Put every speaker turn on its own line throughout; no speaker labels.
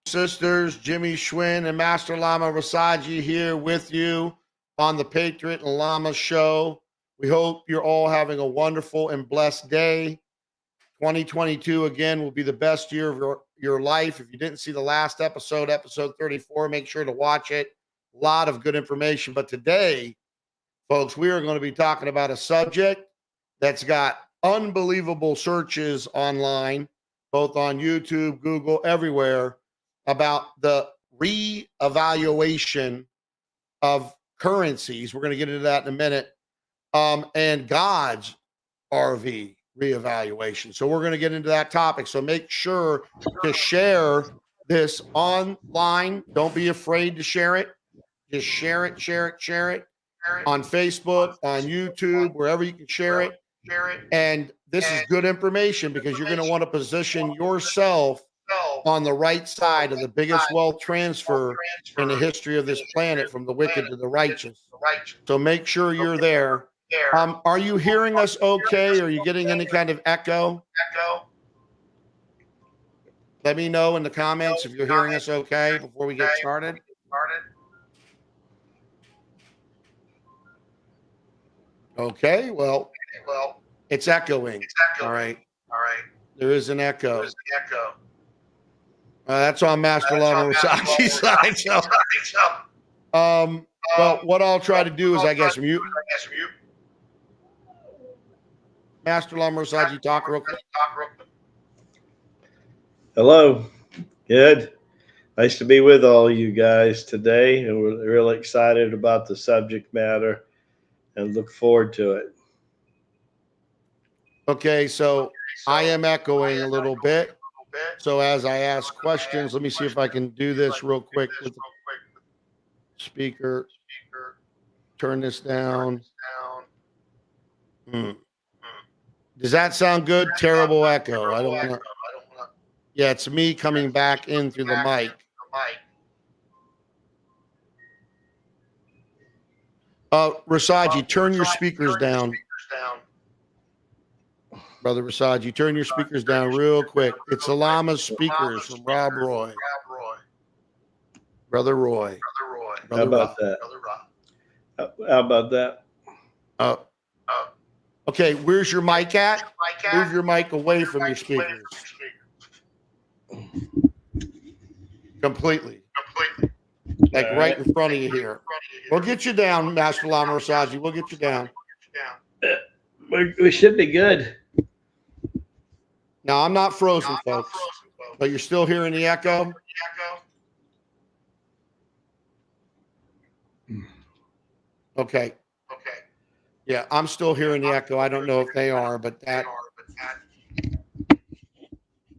Sisters, Jimmie, Schwinn, and Master Lama Rasaji here with you on the Patriot Lama show. We hope you're all having a wonderful and blessed day. 2022 again will be the best year of your life. If you didn't see the last episode, episode 34, make sure to watch it. A lot of good information. But today, folks, we are going to be talking about a subject that's got unbelievable searches online, both on YouTube, Google, everywhere, about the reevaluation of currencies. We're going to get into that in a minute. And God's RV reevaluation. So we're going to get into that topic. So make sure to share this online. Don't be afraid to share it. Just share it on Facebook, on YouTube, wherever you can share it. And this is good information because you're going to want to position yourself on the right side of the biggest wealth transfer in the history of this planet, from the wicked to the righteous. So make sure you're there. Are you hearing us okay? Are you getting any kind of echo? Let me know in the comments if you're hearing us okay before we get started. Okay, well, it's echoing. All right. There is an echo. That's on Master Lama Rasaji's side. So, well, what I'll try to do is, I guess, mute. Master Lama Rasaji, talk real quick.
Hello. Good. Nice to be with all you guys today. And we're really excited about the subject matter and look forward to it.
Okay, so I am echoing a little bit. So as I ask questions, let me see if I can do this real quick with the speaker. Turn this down. Does that sound good? Terrible echo. I don't want to. Yeah, it's me coming back in through the mic. Rasaji, turn your speakers down. Brother Rasaji, turn your speakers down real quick. It's the Lama's speakers from Rob Roy. Brother Roy.
How about that? How about that?
Okay, where's your mic at? Move your mic away from your speakers. Completely. Like right in front of you here. We'll get you down, Master Lama Rasaji. We'll get you down.
We should be good.
Now, I'm not frozen, folks, but you're still hearing the echo? Okay. Yeah, I'm still hearing the echo. I don't know if they are, but that.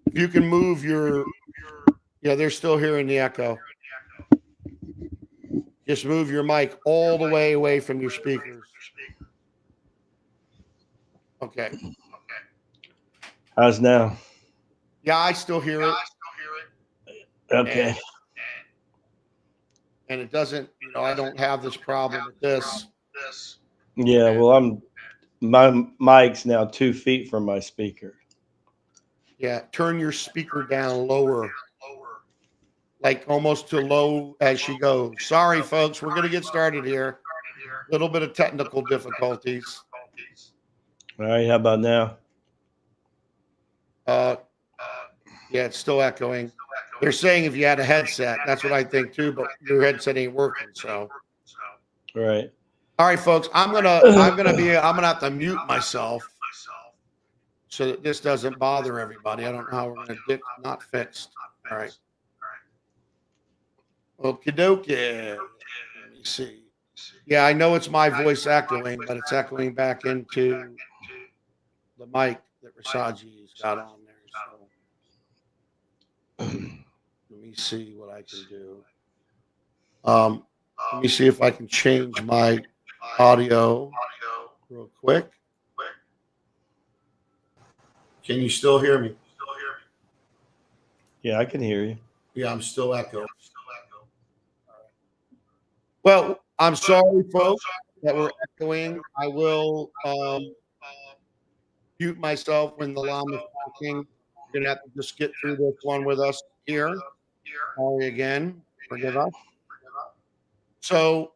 If you can move your. Yeah, they're still hearing the echo. Just move your mic all the way away from your speakers. Okay.
How's now?
Yeah, I still hear it.
Okay.
And it doesn't, I don't have this problem with this.
Yeah, well, my mic's now 2 feet from my speaker.
Yeah, turn your speaker down lower. Like almost to low as she goes. Sorry, folks, we're going to get started here. A little bit of technical difficulties.
All right, how about now?
Yeah, it's still echoing. They're saying if you had a headset, that's what I think too, but your headset ain't working. So,
Right.
All right, folks, I'm gonna have to mute myself so that this doesn't bother everybody. I don't know how we're gonna get not fixed. All right. Okie dokie. Let me see. Yeah, I know it's my voice echoing, but it's echoing back into the mic that Rasaji's got on there. So let me see what I can do. Let me see if I can change my audio real quick. Can you still hear me?
Yeah, I can hear you.
Yeah, I'm still echoing. Well, I'm sorry, folks, that we're echoing. I will mute myself when the Lama's talking. You're going to have to just get through this one with us here. Sorry again. Forgive us. So,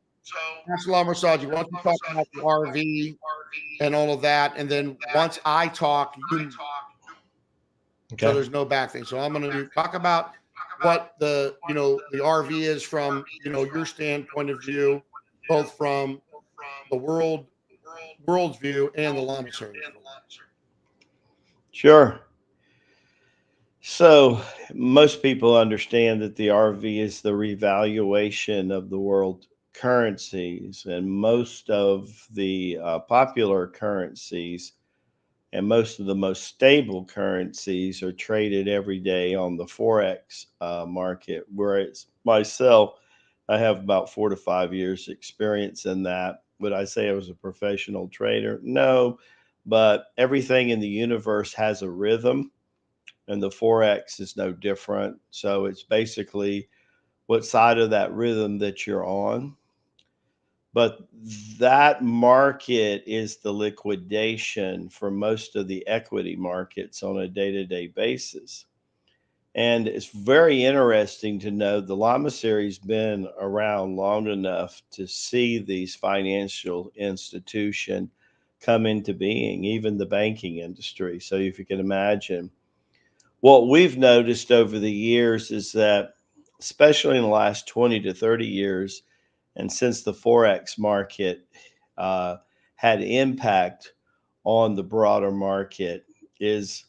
Master Lama Rasaji, why don't you talk about the RV and all of that, and then once I talk, you so
Okay.
there's no back thing. So I'm going to talk about what the RV is from your standpoint of view, both from the world's view and the lamasery's view.
Sure. So most people understand that the RV is the revaluation of the world currencies, and most of the popular currencies and most of the most stable currencies are traded every day on the forex market. Whereas myself, I have about 4 to 5 years experience in that. Would I say I was a professional trader? No, but everything in the universe has a rhythm, and the forex is no different. So it's basically what side of that rhythm that you're on. But that market is the liquidation for most of the equity markets on a day-to-day basis. And it's very interesting to know the Llama series been around long enough to see these financial institution come into being, even the banking industry. So if you can imagine, what we've noticed over the years is that, especially in the last 20 to 30 years, and since the forex market uh, had impact on the broader market, is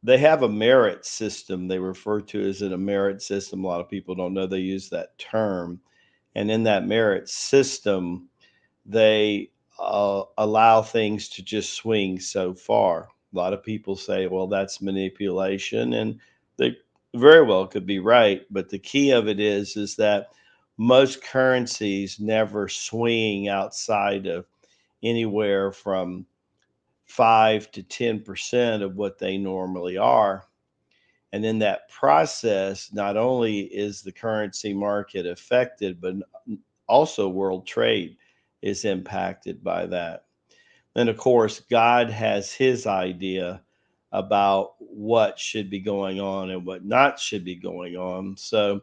they have a merit system they refer to as a merit system. A lot of people don't know they use that term. And in that merit system, they allow things to just swing so far. A lot of people say, well, that's manipulation, and they very well could be right. But the key of it is that most currencies never swing outside of anywhere from 5 to 10% of what they normally are. And in that process, not only is the currency market affected, but also world trade is impacted by that. And of course, God has his idea about what should be going on and what not should be going on. So,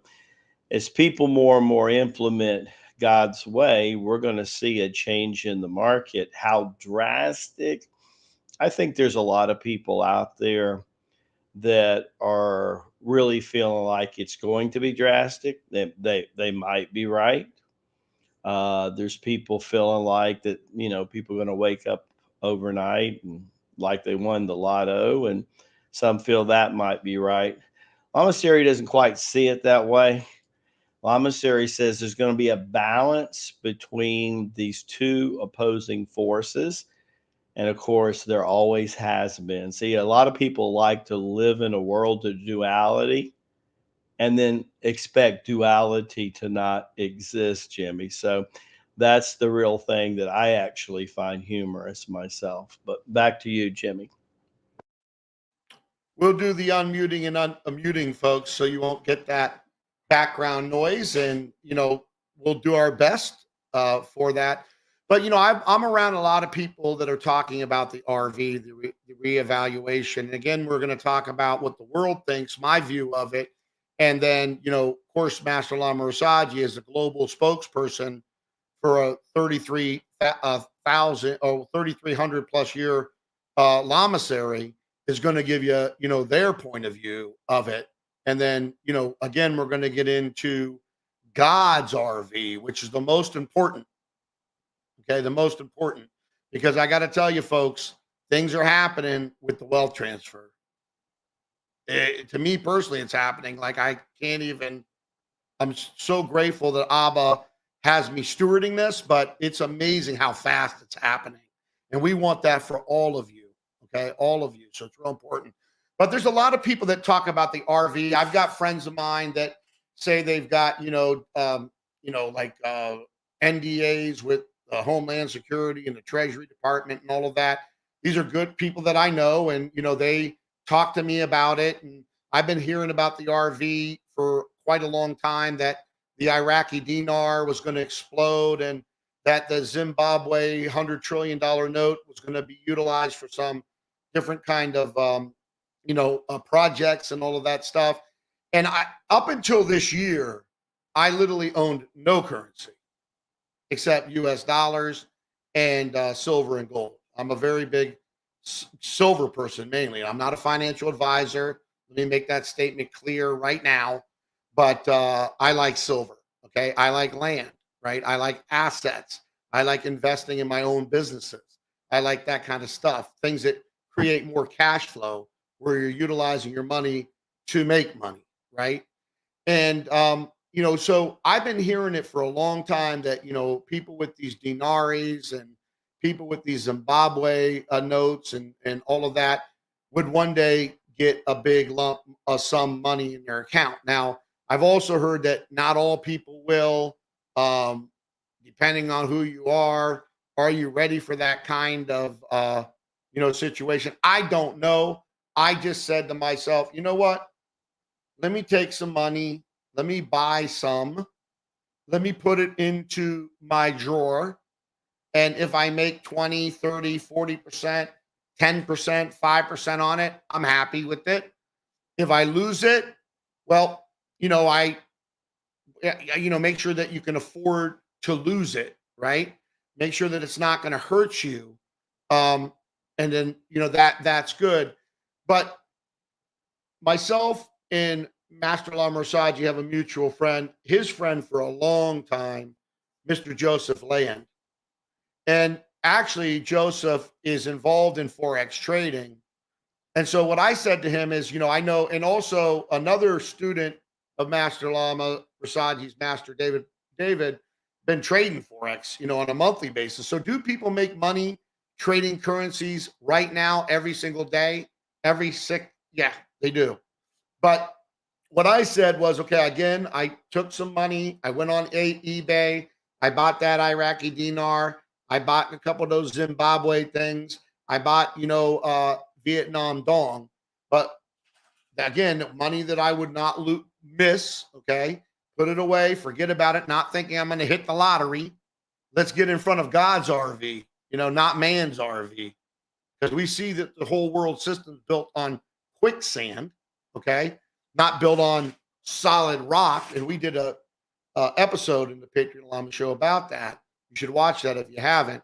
as people more and more implement God's way, we're going to see a change in the market. How drastic? I think there's a lot of people out there that are really feeling like it's going to be drastic. They might be right. There's people feeling like that, people are going to wake up overnight and like they won the lotto, and some feel that might be right. Lamasery doesn't quite see it that way. Lamasery says there's going to be a balance between these two opposing forces. And of course, there always has been. See, a lot of people like to live in a world of duality and then expect duality to not exist, Jimmie. So that's the real thing that I actually find humorous myself. But back to you, Jimmie.
We'll do the unmuting and unmuting, folks, so you won't get that background noise, and we'll do our best for that. But I'm around a lot of people that are talking about the RV, the reevaluation. And again, we're going to talk about what the world thinks, my view of it, and then of course, Master Lama Rasaji is a global spokesperson for a 3,300 plus year lamasery is going to give you, their point of view of it. And then, again, we're going to get into God's RV, which is the most important. Okay. The most important, because I got to tell you, folks, things are happening with the wealth transfer. To me personally, it's happening. Like I can't even, I'm so grateful that Abba has me stewarding this, but it's amazing how fast it's happening. And we want that for all of you. Okay. All of you. So it's real important. But there's a lot of people that talk about the RV. I've got friends of mine that say they've got, like NDAs with the Homeland Security and the Treasury Department and all of that. These are good people that I know, and they talk to me about it. And I've been hearing about the RV for quite a long time, that the Iraqi dinar was going to explode, and that the Zimbabwe $100 trillion note was going to be utilized for some different kind of projects and all of that stuff. And up until this year, I literally owned no currency except US dollars and silver and gold. I'm a very big silver person mainly. I'm not a financial advisor. Let me make that statement clear right now. But I like silver. Okay. I like land, right? I like assets. I like investing in my own businesses. I like that kind of stuff. Things that create more cash flow where you're utilizing your money to make money, right? And so I've been hearing it for a long time that people with these dinaris and people with these Zimbabwe notes and all of that would one day get a big lump of some money in their account. Now, I've also heard that not all people will, um, depending on who you are. Are you ready for that kind of situation? I don't know. I just said to myself, you know what? Let me take some money. Let me buy some. Let me put it into my drawer. And if I make 20, 30, 40%, 10%, 5% on it, I'm happy with it. If I lose it, well, I, make sure that you can afford to lose it, right? Make sure that it's not going to hurt you. Um, and then, that's good. But myself and Master Lama Rasaji have a mutual friend, his friend for a long time, Mr. Joseph Land. And actually, Joseph is involved in Forex trading. And so what I said to him is, I know, and also another student of Master Lama Rasaji's master, David, been trading Forex, on a monthly basis. So do people make money trading currencies right now, every single day, every six? Yeah, they do. But what I said was, okay, again, I took some money. I went on eBay. I bought that Iraqi dinar. I bought a couple of those Zimbabwe things. I bought, Vietnam dong. But again, money that I would not miss. Okay, put it away. Forget about it. Not thinking I'm going to hit the lottery. Let's get in front of God's RV. Not man's RV, because we see that the whole world system is built on quicksand. Okay, not built on solid rock. And we did a episode in the Patriot Lama show about that. You should watch that if you haven't.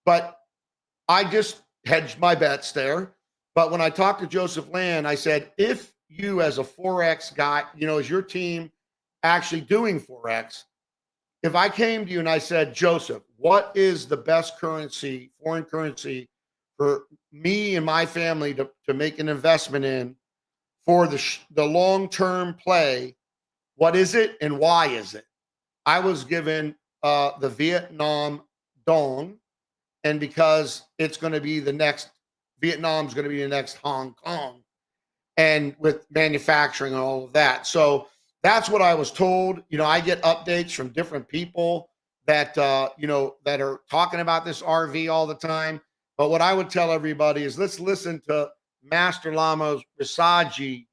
But I just hedged my bets there. But when I talked to Joseph Land, I said, if you as a Forex guy, is your team actually doing Forex? If I came to you and I said, Joseph, what is the best currency, foreign currency for me and my family to make an investment in for the long-term play? What is it and why is it? I was given the Vietnam dong, and because it's going to be Vietnam's going to be the next Hong Kong, and with manufacturing and all of that. So that's what I was told. I get updates from different people that that are talking about this RV all the time. But what I would tell everybody is, let's listen to Master Lama Rasaji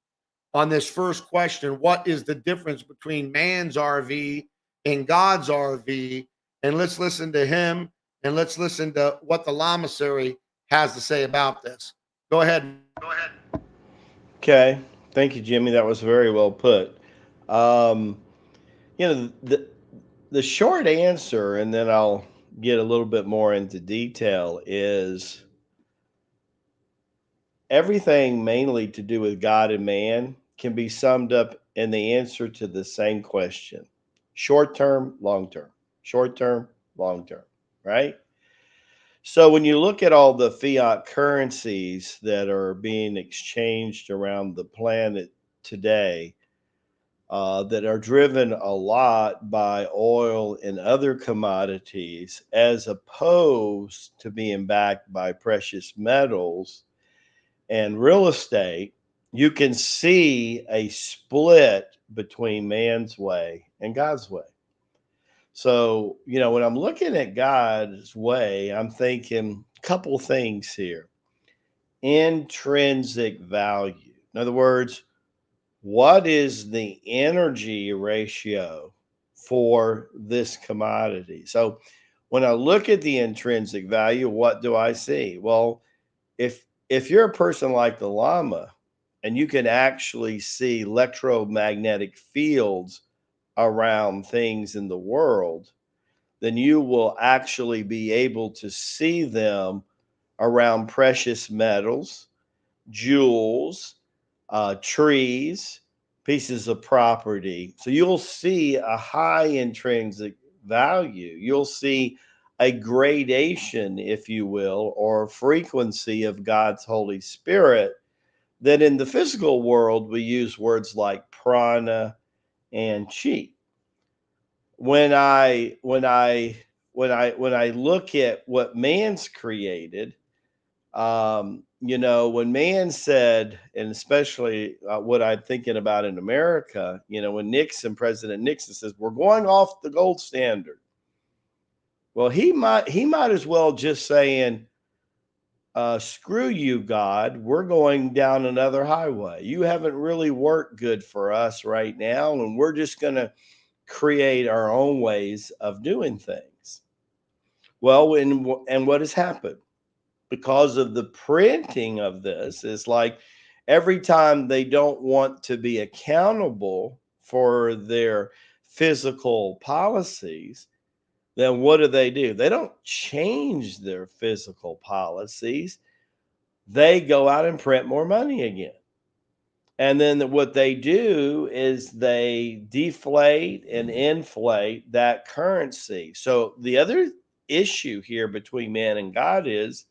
on this first question. What is the difference between man's RV and God's RV? And let's listen to him, and let's listen to what the Lamasery has to say about this. Go ahead.
Okay. Thank you, Jimmie. That was very well put. Um, the short answer, and then I'll get a little bit more into detail, is everything mainly to do with God and man can be summed up in the answer to the same question: short term, long term, short term, long term, right? So when you look at all the fiat currencies that are being exchanged around the planet today, that are driven a lot by oil and other commodities, as opposed to being backed by precious metals and real estate, you can see a split between man's way and God's way. So, when I'm looking at God's way, I'm thinking a couple things here. Intrinsic value. In other words, what is the energy ratio for this commodity? So, when I look at the intrinsic value, what do I see? Well, if you're a person like the llama, and you can actually see electromagnetic fields around things in the world, then you will actually be able to see them around precious metals, jewels, trees, pieces of property. So you'll see a high intrinsic value. You'll see a gradation, if you will, or frequency of God's Holy Spirit that in the physical world we use words like prana and chi. When I look at what man's created, when man said, and especially what I'm thinking about in America, when President Nixon says we're going off the gold standard. Well, he might as well just saying, screw you, God, we're going down another highway. You haven't really worked good for us right now, and we're just going to create our own ways of doing things. Well, and what has happened? Because of the printing of this, is like every time they don't want to be accountable for their physical policies, then what do? They don't change their physical policies. They go out and print more money again. And then what they do is they deflate and inflate that currency. So the other issue here between man and God is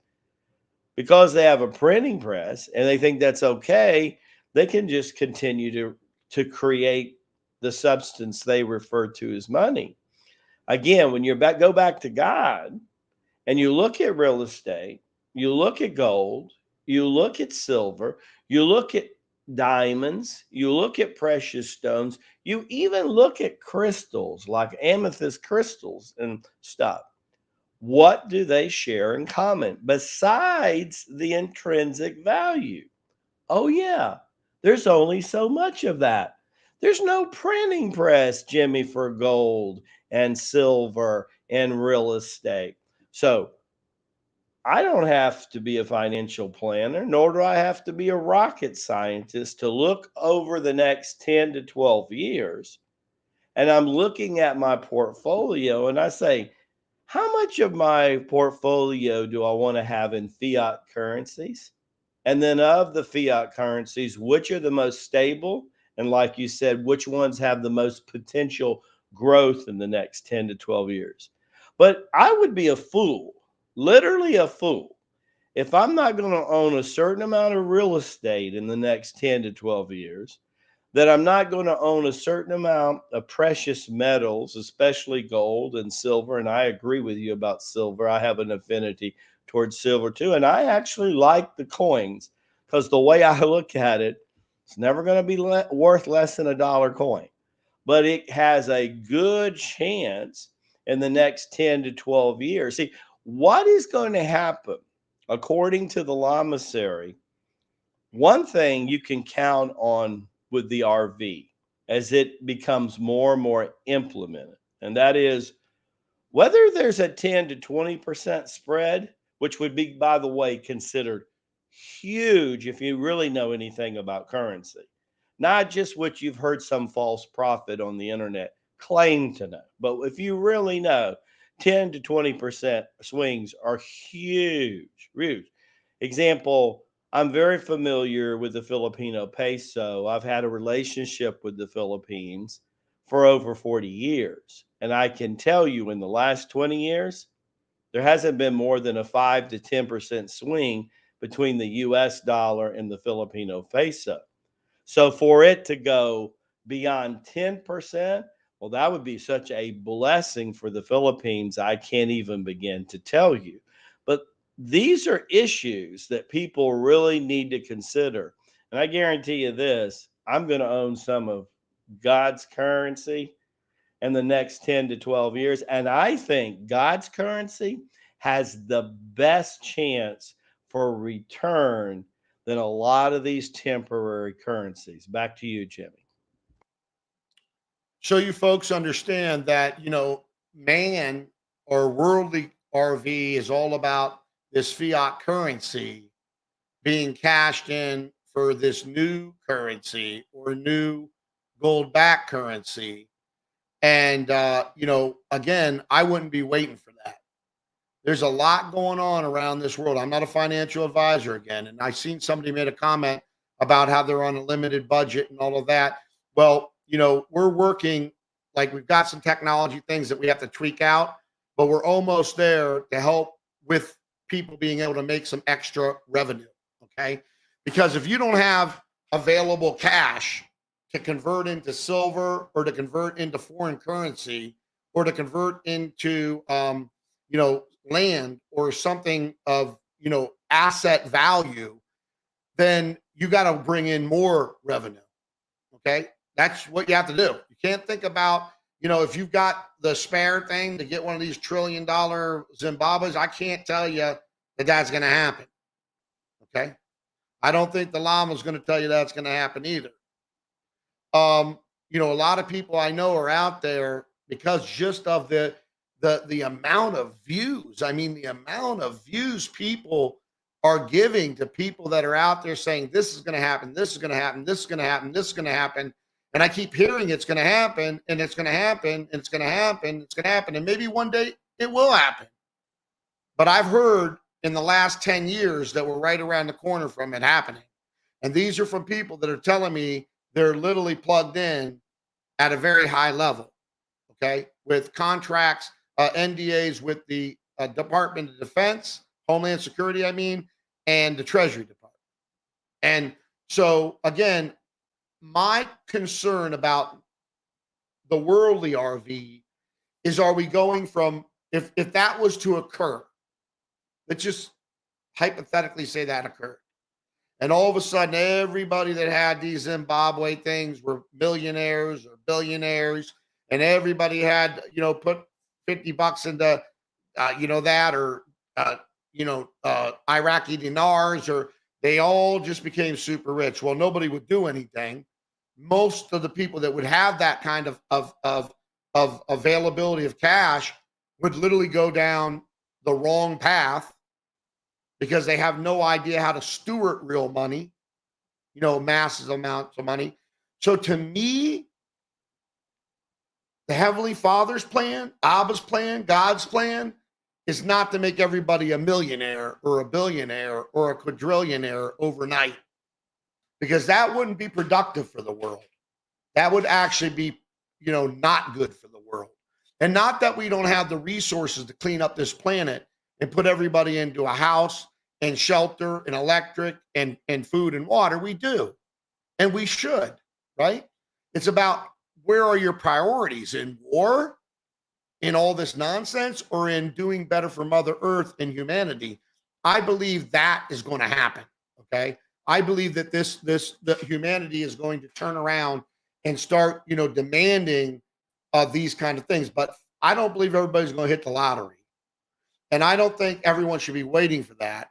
because they have a printing press and they think that's okay, they can just continue to create the substance they refer to as money. Again, when go back to God and you look at real estate, you look at gold, you look at silver, you look at diamonds, you look at precious stones, you even look at crystals like amethyst crystals and stuff. What do they share in common besides the intrinsic value? Oh, yeah, there's only so much of that. There's no printing press, Jimmie, for gold and silver and real estate. So I don't have to be a financial planner, nor do I have to be a rocket scientist to look over the next 10 to 12 years. And I'm looking at my portfolio and I say, how much of my portfolio do I want to have in fiat currencies? And then of the fiat currencies, which are the most stable? And like you said, which ones have the most potential growth in the next 10 to 12 years? But I would be a fool, literally a fool, if I'm not going to own a certain amount of real estate in the next 10 to 12 years, that I'm not going to own a certain amount of precious metals, especially gold and silver. And I agree with you about silver. I have an affinity towards silver too. And I actually like the coins because the way I look at it, it's never going to be worth less than $1 coin, but it has a good chance in the next 10 to 12 years. See, what is going to happen according to the Lamasery? One thing you can count on with the RV as it becomes more and more implemented, and that is whether there's a 10 to 20% spread, which would be, by the way, considered huge if you really know anything about currency, not just what you've heard some false prophet on the internet claim to know, but if you really know, 10 to 20% swings are huge, huge. Example, I'm very familiar with the Filipino peso. I've had a relationship with the Philippines for over 40 years. And I can tell you in the last 20 years, there hasn't been more than a 5 to 10% swing between the US dollar and the Filipino peso. So for it to go beyond 10%, well, that would be such a blessing for the Philippines. I can't even begin to tell you. But these are issues that people really need to consider. And I guarantee you this, I'm going to own some of God's currency in the next 10 to 12 years. And I think God's currency has the best chance for return than a lot of these temporary currencies. Back to you, Jimmie.
So you folks understand that, man or worldly RV is all about this fiat currency being cashed in for this new currency or new gold backed currency. And, again, I wouldn't be waiting for that. There's a lot going on around this world. I'm not a financial advisor again. And I seen somebody made a comment about how they're on a limited budget and all of that. Well, we're working, like, we've got some technology things that we have to tweak out, but we're almost there to help with people being able to make some extra revenue. Okay. Because if you don't have available cash to convert into silver or to convert into foreign currency or to convert into, land or something of, asset value, then you got to bring in more revenue. Okay. That's what you have to do. You can't think about, if you've got the spare thing to get one of these $1 trillion Zimbabwe's, I can't tell you that that's going to happen. Okay. I don't think the Lama is going to tell you that's going to happen either. A lot of people I know are out there because just of the amount of views. I mean, the amount of views people are giving to people that are out there saying this is going to happen, this is going to happen, this is going to happen, this is going to happen. And I keep hearing it's going to happen, and it's going to happen, and it's going to happen, it's going to happen. And maybe one day it will happen. But I've heard in the last 10 years that we're right around the corner from it happening. And these are from people that are telling me they're literally plugged in at a very high level, okay, with contracts, NDAs with the Department of Defense, Homeland Security, and the Treasury Department. And so, again, my concern about the worldly RV is, are we going from, if that was to occur, let's just hypothetically say that occurred, and all of a sudden everybody that had these Zimbabwe things were millionaires or billionaires, and everybody had, put $50 into, that, or, Iraqi dinars, or they all just became super rich. Well, nobody would do anything. Most of the people that would have that kind of availability of cash would literally go down the wrong path because they have no idea how to steward real money, massive amounts of money. So to me, the Heavenly Father's plan, Abba's plan, God's plan is not to make everybody a millionaire or a billionaire or a quadrillionaire overnight, because that wouldn't be productive for the world. That would actually be, not good for the world. And not that we don't have the resources to clean up this planet and put everybody into a house and shelter and electric and food and water. We do. And we should, right? It's about, where are your priorities? In war, in all this nonsense, or in doing better for Mother Earth and humanity? I believe that is going to happen. Okay. I believe that the humanity is going to turn around and start, demanding these kind of things. But I don't believe everybody's going to hit the lottery. And I don't think everyone should be waiting for that.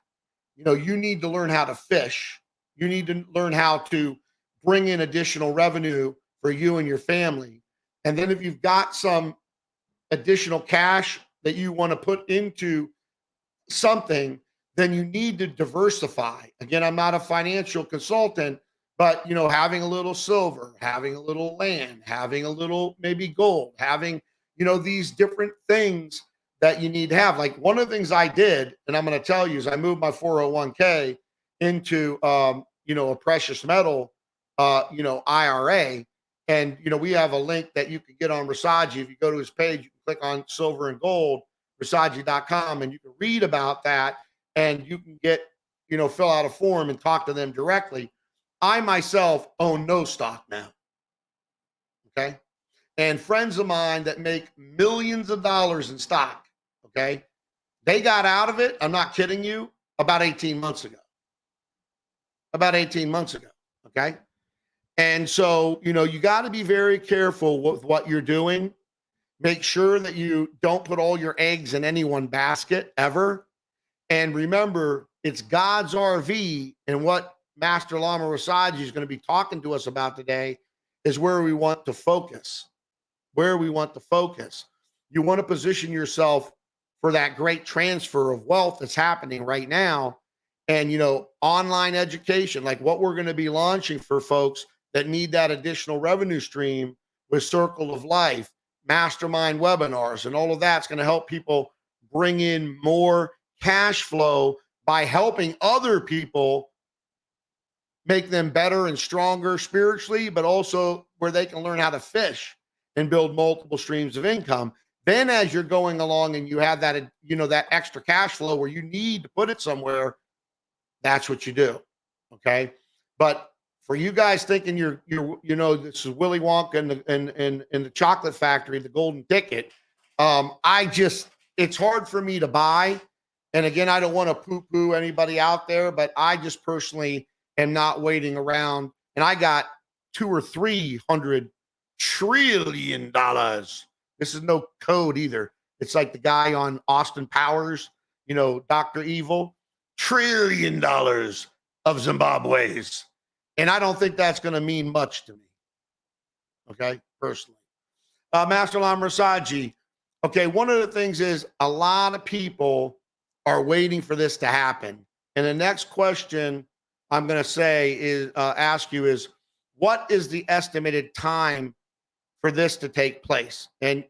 You need to learn how to fish. You need to learn how to bring in additional revenue for you and your family. And then if you've got some additional cash that you want to put into something, then you need to diversify. Again, I'm not a financial consultant, but having a little silver, having a little land, having a little maybe gold, having, these different things that you need to have. Like, one of the things I did, and I'm going to tell you, is I moved my 401k into, a precious metal, IRA. And, we have a link that you can get on Rasaji. If you go to his page, you can click on silver and gold, Rasaji.com, and you can read about that, and you can get, fill out a form and talk to them directly. I myself own no stock now. Okay. And friends of mine that make millions of dollars in stock, okay, they got out of it, I'm not kidding you, about 18 months ago. About 18 months ago. Okay. And so, you got to be very careful with what you're doing. Make sure that you don't put all your eggs in any one basket ever. And remember, it's God's RV, and what Master Lama Rasaji is going to be talking to us about today is where we want to focus. Where we want to focus. You want to position yourself for that great transfer of wealth that's happening right now. and, online education, like what we're going to be launching for folks that need that additional revenue stream with Circle of Life, mastermind webinars, and all of that's going to help people bring in more cash flow by helping other people make them better and stronger spiritually, but also where they can learn how to fish and build multiple streams of income. Then as you're going along and you have that, that extra cash flow where you need to put it somewhere, that's what you do. Okay. But for you guys thinking this is Willy Wonka and the chocolate factory, the golden ticket. It's hard for me to buy. And again, I don't want to poo-poo anybody out there, but I just personally am not waiting around. And I got $200 or $300 trillion. This is no code either. It's like the guy on Austin Powers, Dr. Evil, $1 trillion of Zimbabwe's. And I don't think that's going to mean much to me. Okay, personally. Master Lama Rasaji. Okay, one of the things is a lot of people are waiting for this to happen. And the next question I'm going to say is ask you is, what is the estimated time for this to take place? And,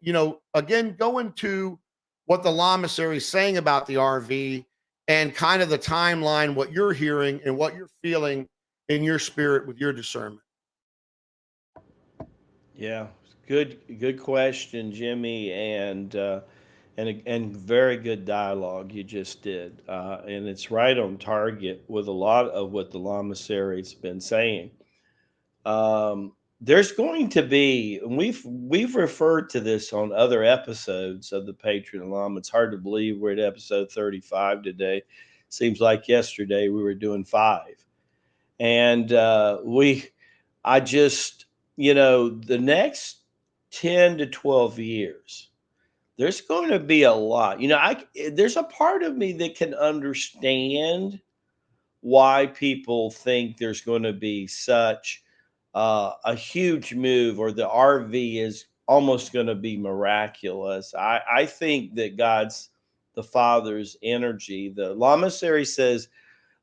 again, go into what the Lamasery is saying about the RV and kind of the timeline, what you're hearing and what you're feeling in your spirit with your discernment.
Yeah, good question, Jimmie, and very good dialogue you just did, and it's right on target with a lot of what the Lamasery's been saying. There's going to be, and we've referred to this on other episodes of the Patriot Lama. It's hard to believe we're at episode 35 today. Seems like yesterday we were doing 5, and I just, the next 10 to 12 years, there's going to be a lot. There's a part of me that can understand why people think there's going to be such a huge move, or the RV is almost going to be miraculous. I think that the Father's energy, the Lamasery says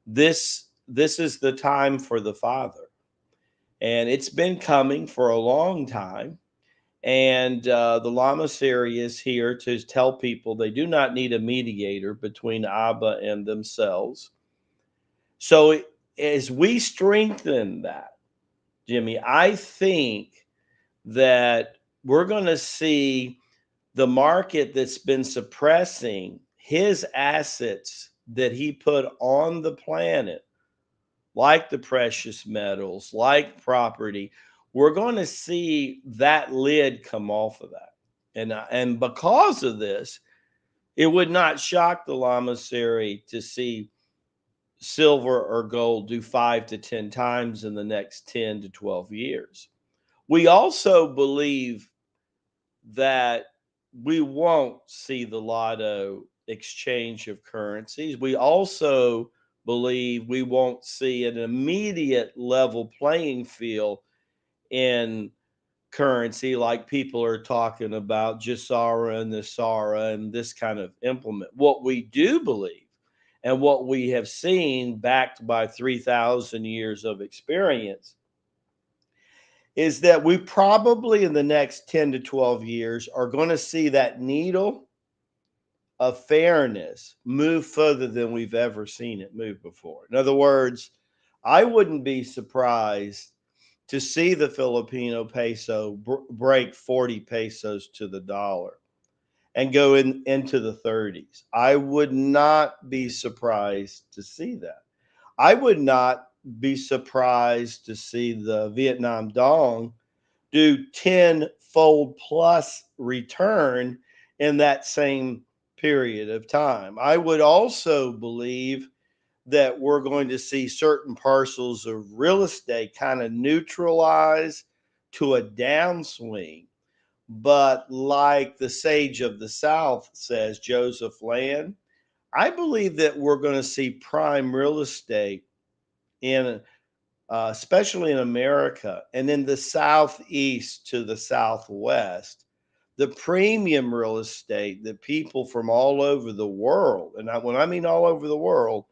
this is the time for the Father. And it's been coming for a long time. And the Lamasery is here to tell people they do not need a mediator between Abba and themselves. So as we strengthen that, Jimmie, I think that we're going to see the market that's been suppressing his assets that he put on the planet, like the precious metals, like property. We're going to see that lid come off of that. And because of this, it would not shock the Lamasery to see silver or gold do 5 to 10 times in the next 10 to 12 years. We also believe that we won't see the lotto exchange of currencies. We also believe we won't see an immediate level playing field in currency like people are talking about Jasara and Nisara and this kind of implement. What we do believe and what we have seen backed by 3,000 years of experience is that we probably in the next 10 to 12 years are going to see that needle of fairness move further than we've ever seen it move before. In other words, I wouldn't be surprised to see the Filipino peso break 40 pesos to the dollar and go into the 30s. I would not be surprised to see that. I would not be surprised to see the Vietnam Dong do 10-fold plus return in that same period of time. I would also believe that we're going to see certain parcels of real estate kind of neutralize to a downswing. But like the sage of the South says, Joseph Land, I believe that we're going to see prime real estate in especially in America and in the Southeast to the Southwest, the premium real estate that people from all over the world, and when I mean all over the world,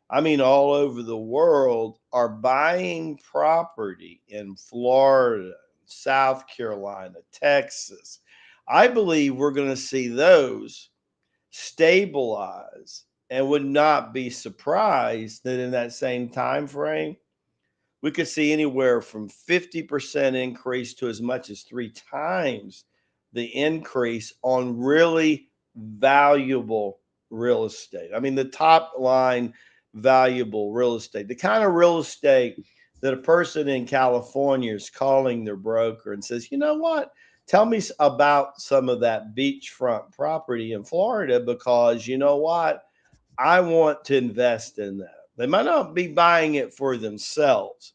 I mean, all over the world are buying property in Florida, South Carolina, Texas. I believe we're going to see those stabilize and would not be surprised that in that same time frame we could see anywhere from 50% increase to as much as 3 times the increase on really valuable real estate. I mean, the top line valuable real estate, the kind of real estate that a person in California is calling their broker and says, you know what? Tell me about some of that beachfront property in Florida because you know what? I want to invest in that. They might not be buying it for themselves,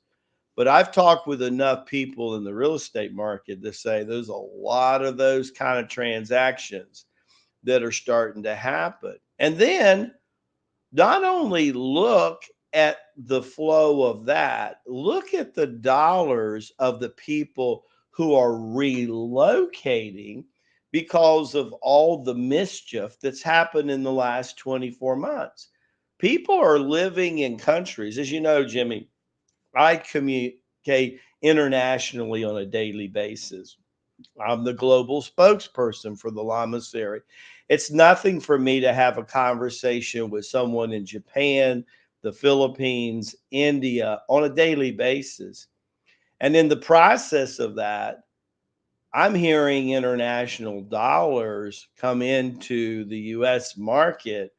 but I've talked with enough people in the real estate market to say there's a lot of those kind of transactions that are starting to happen. And then not only look at the flow of that, look at the dollars of the people who are relocating because of all the mischief that's happened in the last 24 months. People are living in countries, as you know, Jimmie, I communicate internationally on a daily basis. I'm the global spokesperson for the Lama series. It's nothing for me to have a conversation with someone in Japan, the Philippines, India on a daily basis. And in the process of that, I'm hearing international dollars come into the US market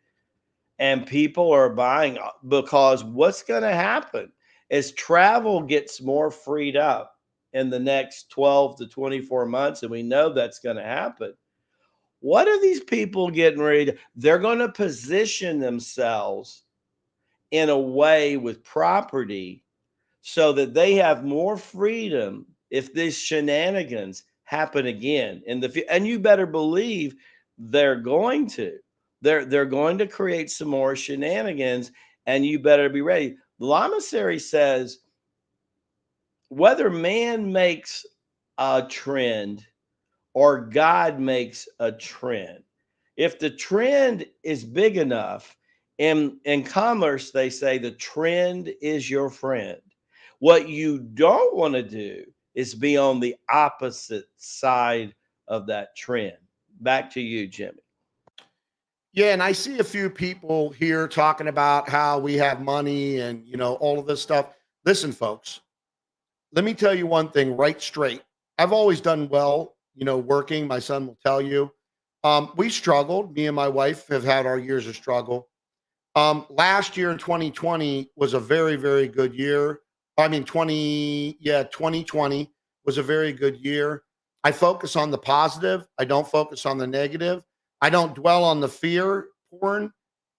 and people are buying because what's going to happen as travel gets more freed up in the next 12 to 24 months, and we know that's going to happen. What are these people getting ready to? They're going to position themselves in a way with property so that they have more freedom if these shenanigans happen again in the and you better believe they're going to. They're going to create some more shenanigans, and you better be ready. The Lamasery says whether man makes a trend or God makes a trend. If the trend is big enough, in commerce, they say the trend is your friend. What you don't want to do is be on the opposite side of that trend. Back to you, Jimmie.
Yeah, and I see a few people here talking about how we have money and all of this stuff. Listen, folks, let me tell you one thing right straight. I've always done well, working. My son will tell you. We struggled. Me and my wife have had our years of struggle. Last year in 2020 was a very, very good year. I mean, 2020 was a very good year. I focus on the positive. I don't focus on the negative. I don't dwell on the fear porn,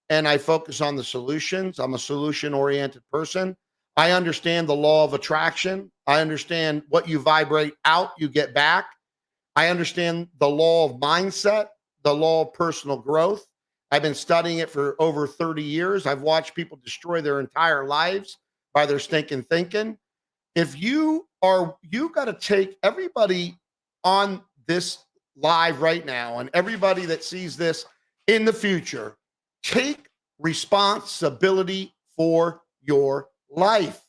and I focus on the solutions. I'm a solution oriented person. I understand the law of attraction. I understand what you vibrate out, you get back. I understand the law of mindset, the law of personal growth. I've been studying it for over 30 years. I've watched people destroy their entire lives by their stinking thinking. If you got to take everybody on this live right now and everybody that sees this in the future, take responsibility for your life.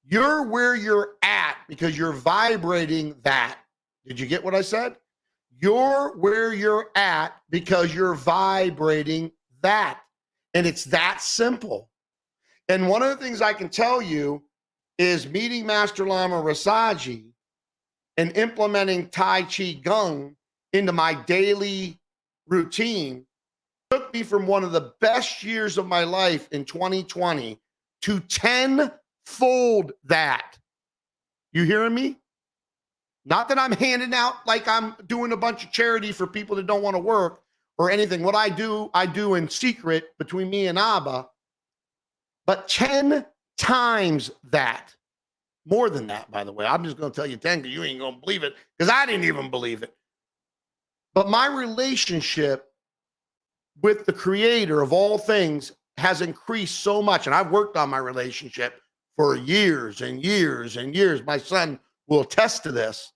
You're where you're at because you're vibrating that. Did you get what I said? You're where you're at because you're vibrating that. And it's that simple. And one of the things I can tell you is meeting Master Lama Rasaji and implementing Tai Chi Gung into my daily routine took me from one of the best years of my life in 2020 to tenfold that. You hearing me? Not that I'm handing out like I'm doing a bunch of charity for people that don't want to work or anything. What I do in secret between me and Abba, but 10 times that. More than that, by the way. I'm just going to tell you 10 because you ain't going to believe it because I didn't even believe it. But my relationship with the creator of all things has increased so much. And I've worked on my relationship for years and years and years. My son will attest to this.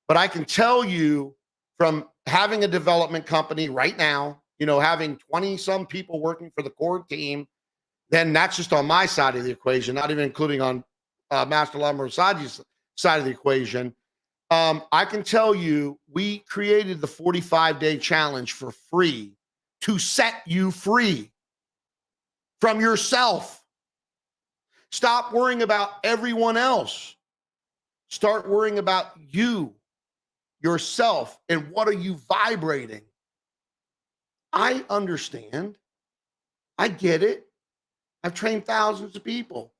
But I can tell you from having a development company right now, having 20 some people working for the core team, then that's just on my side of the equation, not even including on Master Lama Rasaji's side of the equation. I can tell you, we created the 45-day challenge for free to set you free from yourself. Stop worrying about everyone else. Start worrying about you, yourself, and what are you vibrating. I understand. I get it. I've trained thousands of people.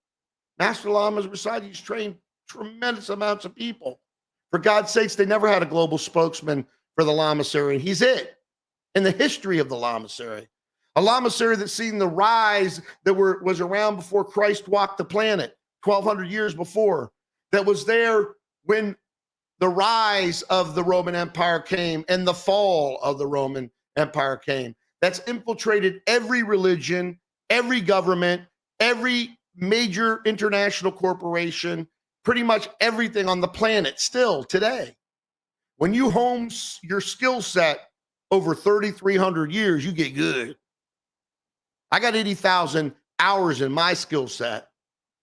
Master Lama's Rasaji's trained tremendous amounts of people. For God's sakes, they never had a global spokesman for the Lamasery, and he's it in the history of the Lamasery. A Lamasery that's seen the rise that was around before Christ walked the planet, 1,200 years before, that was there when the rise of the Roman Empire came and the fall of the Roman Empire came. That's infiltrated every religion, every government, every major international corporation, pretty much everything on the planet still today. When you hone your skill set over 3,300 years, you get good. I got 80,000 hours in my skill set,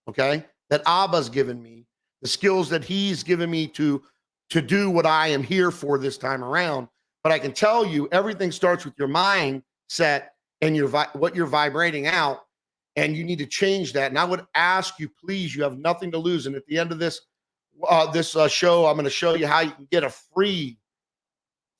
okay, that Abba's given me, the skills that he's given me to do what I am here for this time around. But I can tell you, everything starts with your mindset and what you're vibrating out, and you need to change that. And I would ask you, please, you have nothing to lose. And at the end of this show, I'm going to show you how you can get a free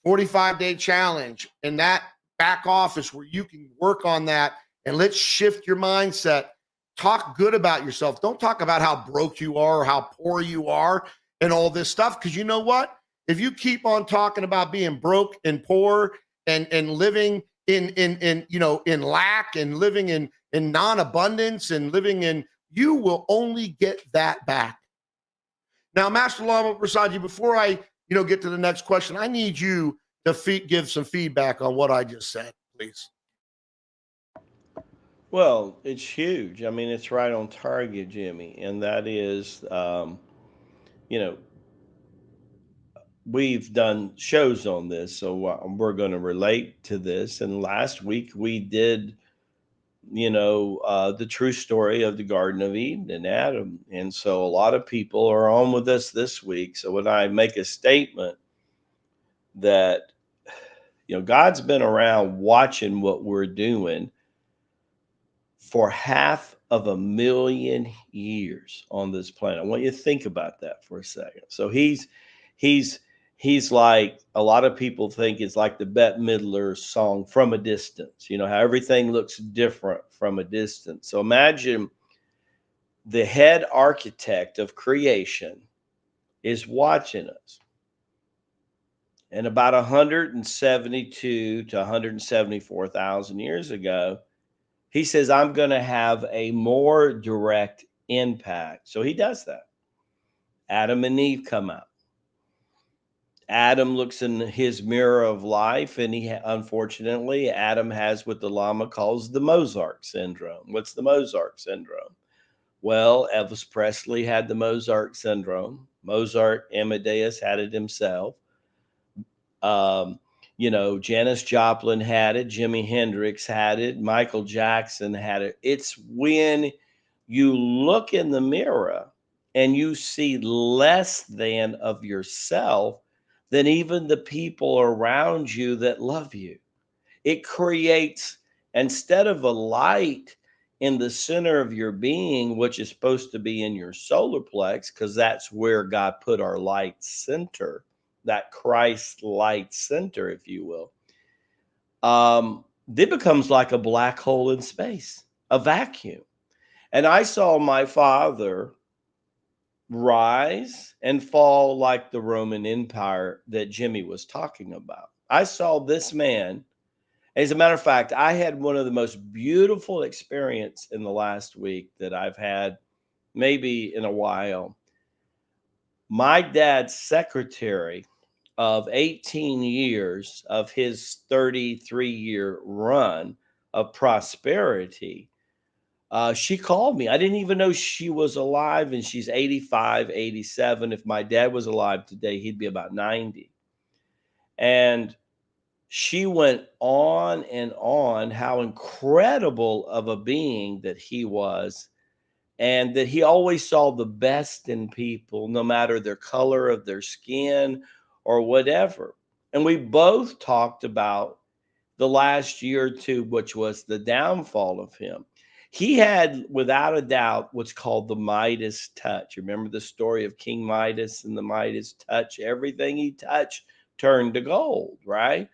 45-day challenge in that back office where you can work on that. And let's shift your mindset. Talk good about yourself. Don't talk about how broke you are or how poor you are and all this stuff. Because you know what? If you keep on talking about being broke and poor and living in lack and living in non-abundance and living in, you will only get that back. Now, Master Lama Rasaji, before I get to the next question, I need you to give some feedback on what I just said, please.
Well, it's huge. I mean, it's right on target, Jimmie. And that is, we've done shows on this, so we're going to relate to this. And last week we did, the true story of the Garden of Eden and Adam. And so a lot of people are on with us this week. So when I make a statement that, God's been around watching what we're doing for 500,000 years on this planet. I want you to think about that for a second. So he's like, a lot of people think it's like the Bette Midler song From a Distance, how everything looks different from a distance. So imagine the head architect of creation is watching us. And about 172 to 174,000 years ago, he says, I'm going to have a more direct impact. So he does that. Adam and Eve come out. Adam looks in his mirror of life, and unfortunately, Adam has what the Lama calls the Mozart syndrome. What's the Mozart syndrome? Well, Elvis Presley had the Mozart syndrome. Mozart, Amadeus had it himself. Janis Joplin had it. Jimi Hendrix had it. Michael Jackson had it. It's when you look in the mirror and you see less than of yourself than even the people around you that love you. It creates, instead of a light in the center of your being, which is supposed to be in your solar plex, because that's where God put our light center, that Christ light center, if you will, it becomes like a black hole in space, a vacuum. And I saw my father rise and fall like the Roman Empire that Jimmie was talking about. I saw this man. As a matter of fact, I had one of the most beautiful experiences in the last week that I've had maybe in a while. My dad's secretary of 18 years of his 33-year run of prosperity, she called me. I didn't even know she was alive, and she's 85, 87. If my dad was alive today, he'd be about 90. And she went on and on how incredible of a being that he was, and that he always saw the best in people, no matter their color of their skin or whatever. And we both talked about the last year or two, which was the downfall of him. He had, without a doubt, what's called the Midas touch. Remember the story of King Midas and the Midas touch? Everything he touched turned to gold, right?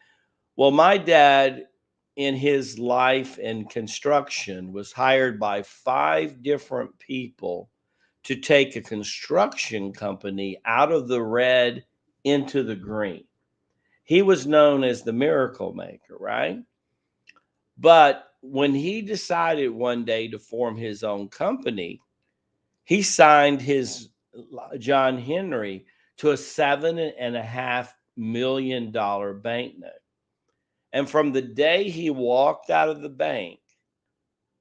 Well, my dad, in his life and construction, was hired by 5 different people to take a construction company out of the red into the green. He was known as the miracle maker, right? But when he decided one day to form his own company, he signed his John Henry to a $7.5 million banknote. And from the day he walked out of the bank,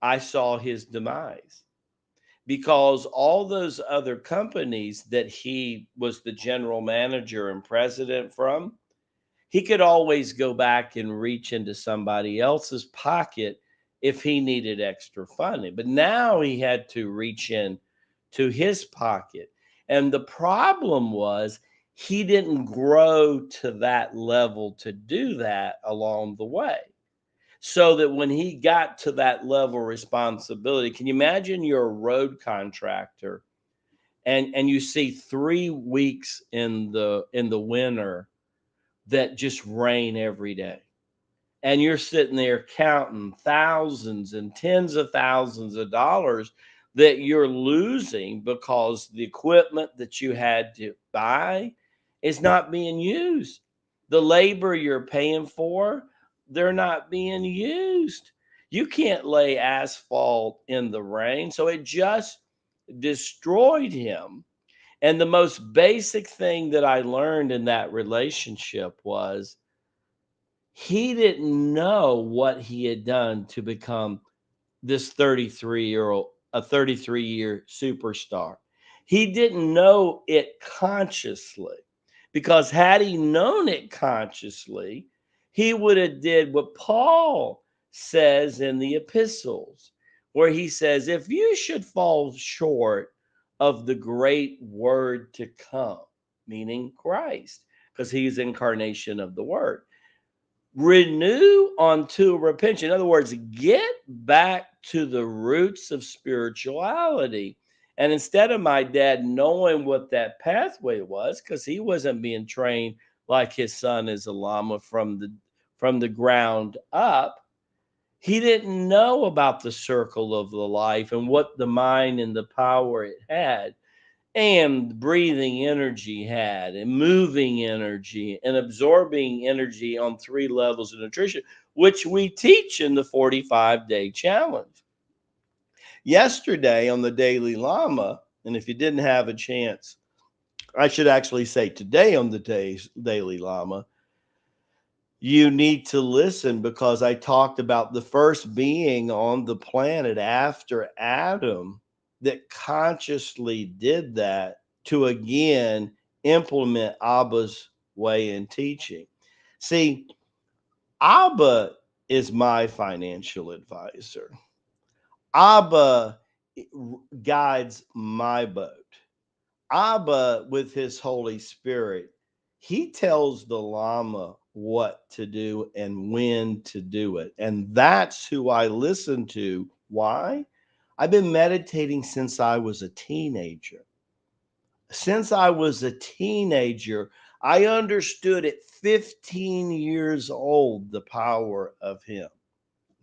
I saw his demise, because all those other companies that he was the general manager and president from, he could always go back and reach into somebody else's pocket if he needed extra funding. But now he had to reach in to his pocket. And the problem was he didn't grow to that level to do that along the way. So that when he got to that level of responsibility, can you imagine you're a road contractor and you see 3 weeks in the winter that just rain every day, and you're sitting there counting thousands and tens of thousands of dollars that you're losing because the equipment that you had to buy is not being used. The labor you're paying for, they're not being used. You can't lay asphalt in the rain. So it just destroyed him. And the most basic thing that I learned in that relationship was he didn't know what he had done to become this 33-year superstar. He didn't know it consciously, because had he known it consciously, he would have did what Paul says in the epistles, where he says, if you should fall short of the great word to come, meaning Christ, because he's incarnation of the word, renew unto repentance. In other words, get back to the roots of spirituality. And instead of my dad knowing what that pathway was, because he wasn't being trained like his son is a Lama from the ground up, he didn't know about the circle of the life and what the mind and the power it had, and breathing energy had, and moving energy, and absorbing energy on 3 levels of nutrition, which we teach in the 45-day challenge. Yesterday on the Daily Lama, and if you didn't have a chance, I should actually say today on the Daily Lama, you need to listen, because I talked about the first being on the planet after Adam that consciously did that to again implement Abba's way in teaching. See, Abba is my financial advisor. Abba guides my boat. Abba, with his Holy Spirit, he tells the Lama what to do and when to do it. And that's who I listen to. Why? I've been meditating since I was a teenager. Since I was a teenager, I understood at 15 years old the power of him.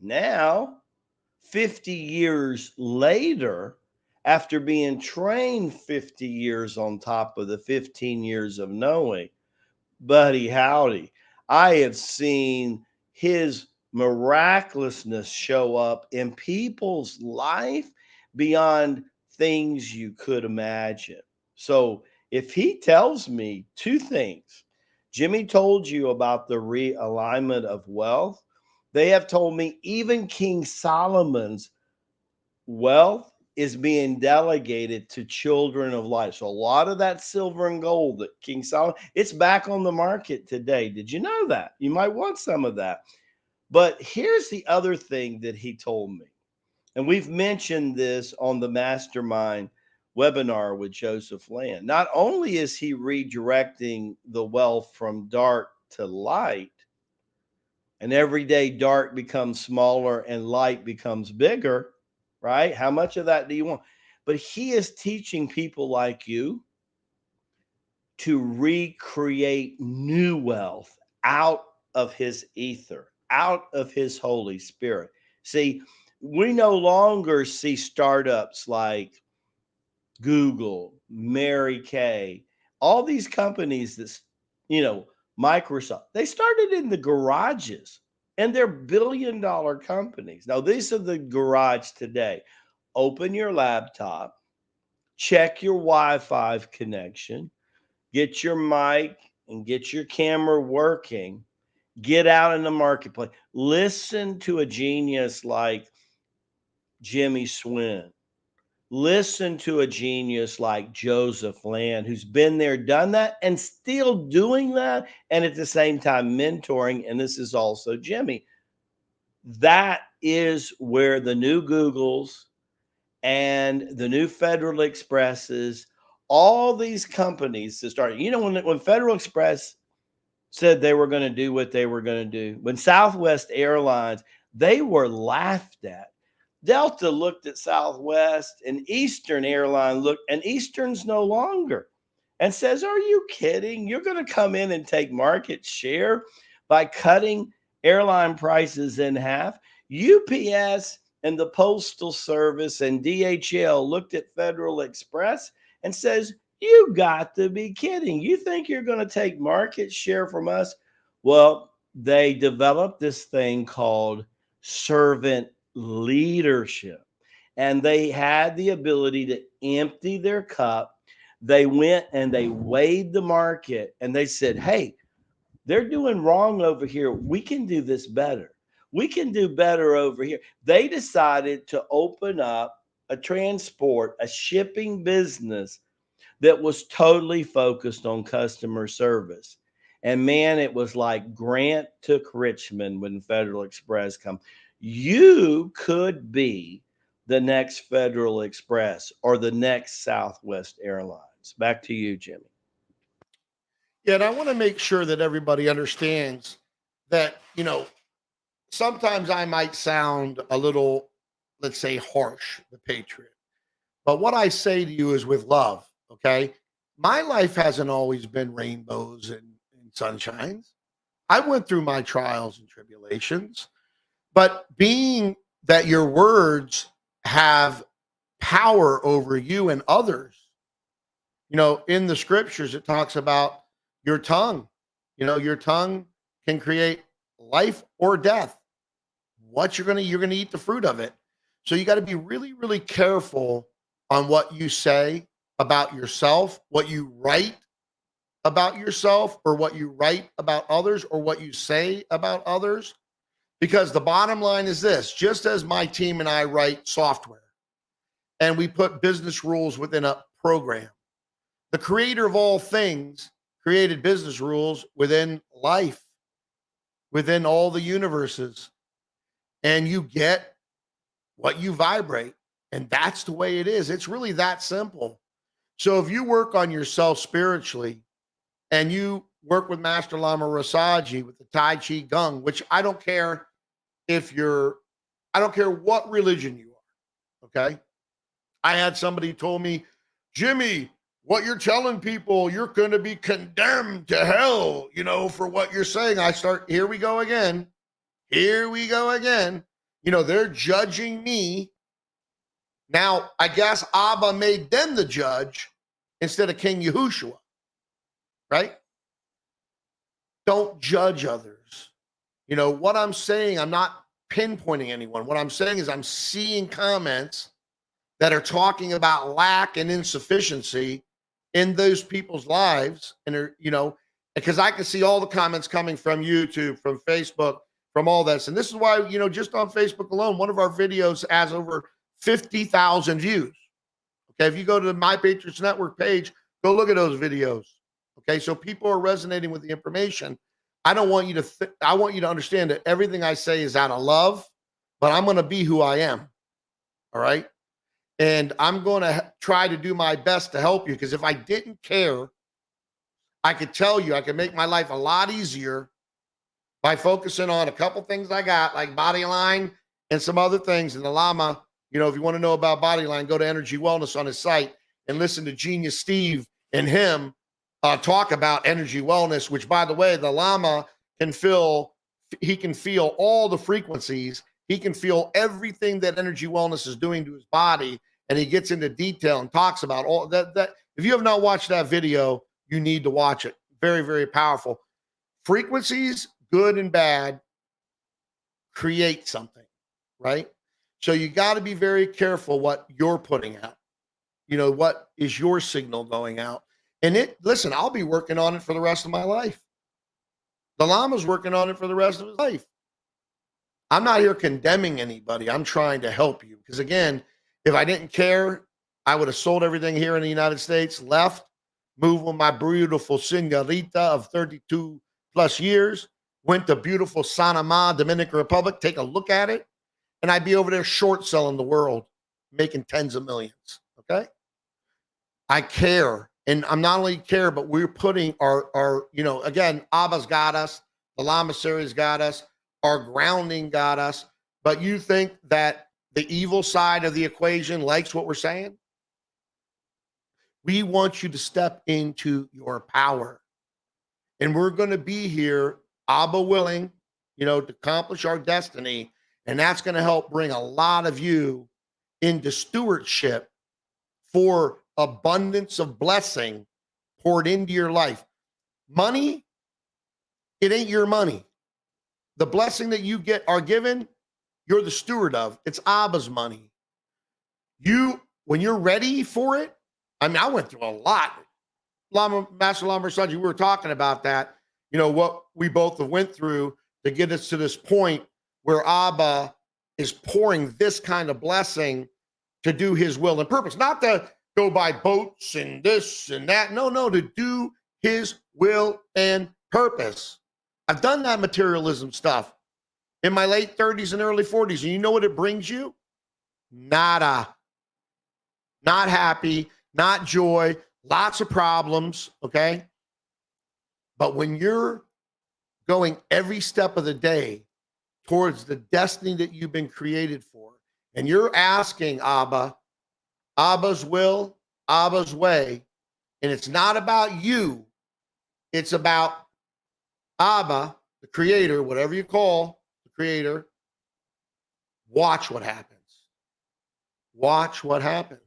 Now, 50 years later, after being trained 50 years on top of the 15 years of knowing, buddy, howdy, I have seen his miraculousness show up in people's life beyond things you could imagine. So if he tells me 2 things, Jimmie told you about the realignment of wealth. They have told me even King Solomon's wealth is being delegated to children of light. So a lot of that silver and gold that King Solomon, it's back on the market today. Did you know that? You might want some of that. But here's the other thing that he told me. And we've mentioned this on the Mastermind webinar with Joseph Land. Not only is he redirecting the wealth from dark to light, and every day dark becomes smaller and light becomes bigger, right? How much of that do you want? But he is teaching people like you to recreate new wealth out of his ether, out of his Holy Spirit. See, we no longer see startups like Google, Mary Kay, all these companies that, Microsoft, they started in the garages and they're billion-dollar companies. Now, these are the garage today. Open your laptop, check your Wi-Fi connection, get your mic and get your camera working, get out in the marketplace. Listen to a genius like Jimmie Schwinn. Listen to a genius like Joseph Land, who's been there, done that, and still doing that, and at the same time mentoring. And this is also Jimmie. That is where the new Googles and the new Federal Expresses, all these companies that started, when Federal Express said they were going to do what they were going to do, when Southwest Airlines, they were laughed at. Delta looked at Southwest, and Eastern Airline looked, and Eastern's no longer, and says, are you kidding? You're going to come in and take market share by cutting airline prices in half? UPS and the Postal Service and DHL looked at Federal Express and says, you got to be kidding. You think you're going to take market share from us? Well, they developed this thing called servant leadership, and they had the ability to empty their cup. They went and they weighed the market and they said, hey, they're doing wrong over here. We can do this better. We can do better over here. They decided to open up a shipping business that was totally focused on customer service. And man, it was like Grant took Richmond when Federal Express come. You could be the next Federal Express or the next Southwest Airlines. Back to you, Jimmie.
Yeah, and I want to make sure that everybody understands that, sometimes I might sound a little, let's say, harsh, the Patriot. But what I say to you is with love, okay? My life hasn't always been rainbows and sunshines. I went through my trials and tribulations, but being that your words have power over you and others, in the scriptures, it talks about your tongue. Your tongue can create life or death. You're going to eat the fruit of it. So you got to be really, really careful on what you say about yourself, what you write about yourself, or what you write about others, or what you say about others. Because the bottom line is this: just as my team and I write software and we put business rules within a program, the creator of all things created business rules within life, within all the universes. And you get what you vibrate. And that's the way it is. It's really that simple. So if you work on yourself spiritually and you work with Master Lama Rasaji with the Tai Chi Gung, which I don't care I don't care what religion you are. Okay. I had somebody told me, Jimmie, what you're telling people, you're going to be condemned to hell, for what you're saying. Here we go again. Here we go again. They're judging me. Now, I guess Abba made them the judge instead of King Yahushua, right? Don't judge others. What I'm saying, I'm not pinpointing anyone. What I'm saying is I'm seeing comments that are talking about lack and insufficiency in those people's lives. And because I can see all the comments coming from YouTube, from Facebook, from all this. And this is why, just on Facebook alone, one of our videos has over 50,000 views. Okay, if you go to the My Patriots Network page, go look at those videos. Okay, so people are resonating with the information. I don't want you to I want you to understand that everything I say is out of love, but I'm going to be who I am. All right? And I'm going to try to do my best to help you, because if I didn't care, I could tell you I could make my life a lot easier by focusing on a couple things I got, like Bodyline and some other things. And the Lama, you know, if you want to know about Bodyline, go to Energy Wellness on his site and listen to Genius Steve and him talk about energy wellness, which, by the way, the Lama can feel. He can feel all the frequencies. He can feel everything that energy wellness is doing to his body. And he gets into detail and talks about all that. If you have not watched that video, you need to watch it. Very, very powerful. Frequencies, good and bad, create something, right? So you got to be very careful what you're putting out. You know, what is your signal going out? And listen, I'll be working on it for the rest of my life. The Lama's working on it for the rest of his life. I'm not here condemning anybody. I'm trying to help you. Because again, if I didn't care, I would have sold everything here in the United States, left, moved with my beautiful senorita of 32 plus years, went to beautiful Panama, Dominican Republic, take a look at it, and I'd be over there short selling the world, making tens of millions. Okay? I care. And I'm not only care, but we're putting our, you know, again, Abba's got us, the Lama series got us, our grounding got us. But you think that the evil side of the equation likes what we're saying? We want you to step into your power. And we're going to be here, Abba willing, you know, to accomplish our destiny. And that's going to help bring a lot of you into stewardship for abundance of blessing poured into your life. Money, it ain't your money. The blessing that you are given, you're the steward of. It's Abba's money. When you're ready for it, I mean, I went through a lot. Master Lama Rasaji, we were talking about that, you know, what we both have went through to get us to this point where Abba is pouring this kind of blessing to do his will and purpose, not to go buy boats and this and that. No, to do his will and purpose. I've done that materialism stuff in my late 30s and early 40s. And you know what it brings you? Nada. Not happy, not joy, lots of problems, okay? But when you're going every step of the day towards the destiny that you've been created for, and you're asking Abba's will, Abba's way, and it's not about you, it's about Abba, the creator, whatever you call the creator. Watch what happens. Watch what happens.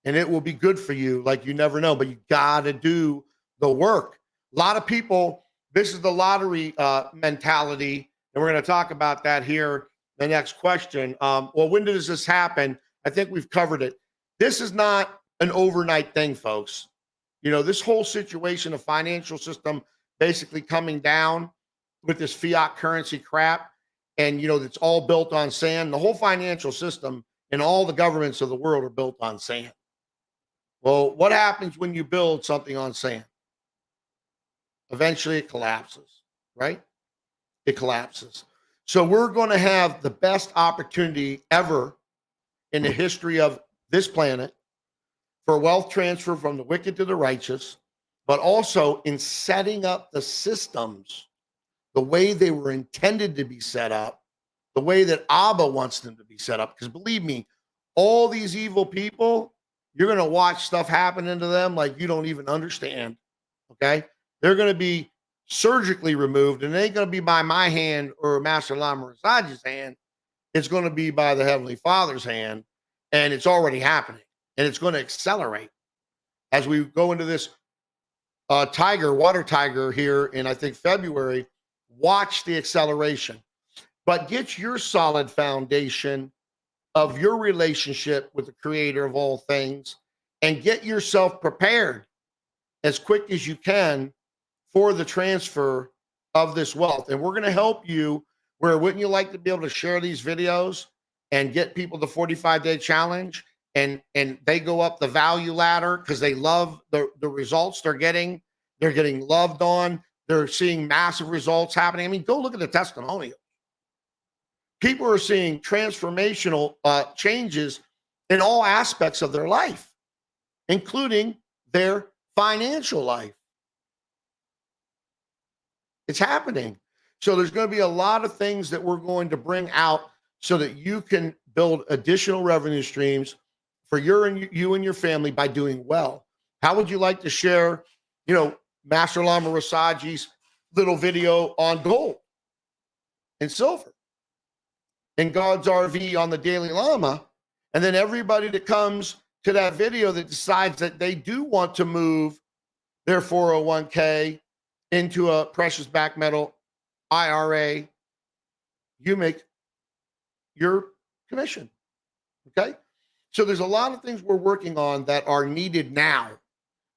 And it will be good for you like you never know, but you got to do the work. A lot of people, this is the lottery mentality, and we're going to talk about that here. The next question. Well, when does this happen? I think we've covered it. This is not an overnight thing, folks. You know, this whole situation of financial system basically coming down with this fiat currency crap, and, you know, it's all built on sand. The whole financial system and all the governments of the world are built on sand. Well, what happens when you build something on sand? Eventually it collapses, right? It collapses. So we're going to have the best opportunity ever in the history of this planet for wealth transfer from the wicked to the righteous, but also in setting up the systems the way they were intended to be set up, the way that Abba wants them to be set up. Because believe me, all these evil people, you're going to watch stuff happen to them like you don't even understand, okay? They're going to be surgically removed, and it ain't going to be by my hand or Master Lama Rasaji's hand. It's going to be by the Heavenly Father's hand, and it's already happening, and it's going to accelerate as we go into this water tiger here in, I think, February. Watch the acceleration, but get your solid foundation of your relationship with the creator of all things, and get yourself prepared as quick as you can for the transfer of this wealth. And we're going to help you where, wouldn't you like to be able to share these videos and get people the 45-day challenge, and they go up the value ladder because they love the results they're getting. They're getting loved on. They're seeing massive results happening. I mean, go look at the testimonials. People are seeing transformational changes in all aspects of their life, including their financial life. It's happening. So there's going to be a lot of things that we're going to bring out so that you can build additional revenue streams for you and your family by doing well. How would you like to share, Master Lama Rasaji's little video on gold and silver and God's RV on the Daily Llama? And then everybody that comes to that video that decides that they do want to move their 401k into a precious back metal IRA, you make your commission. Okay. So there's a lot of things we're working on that are needed now,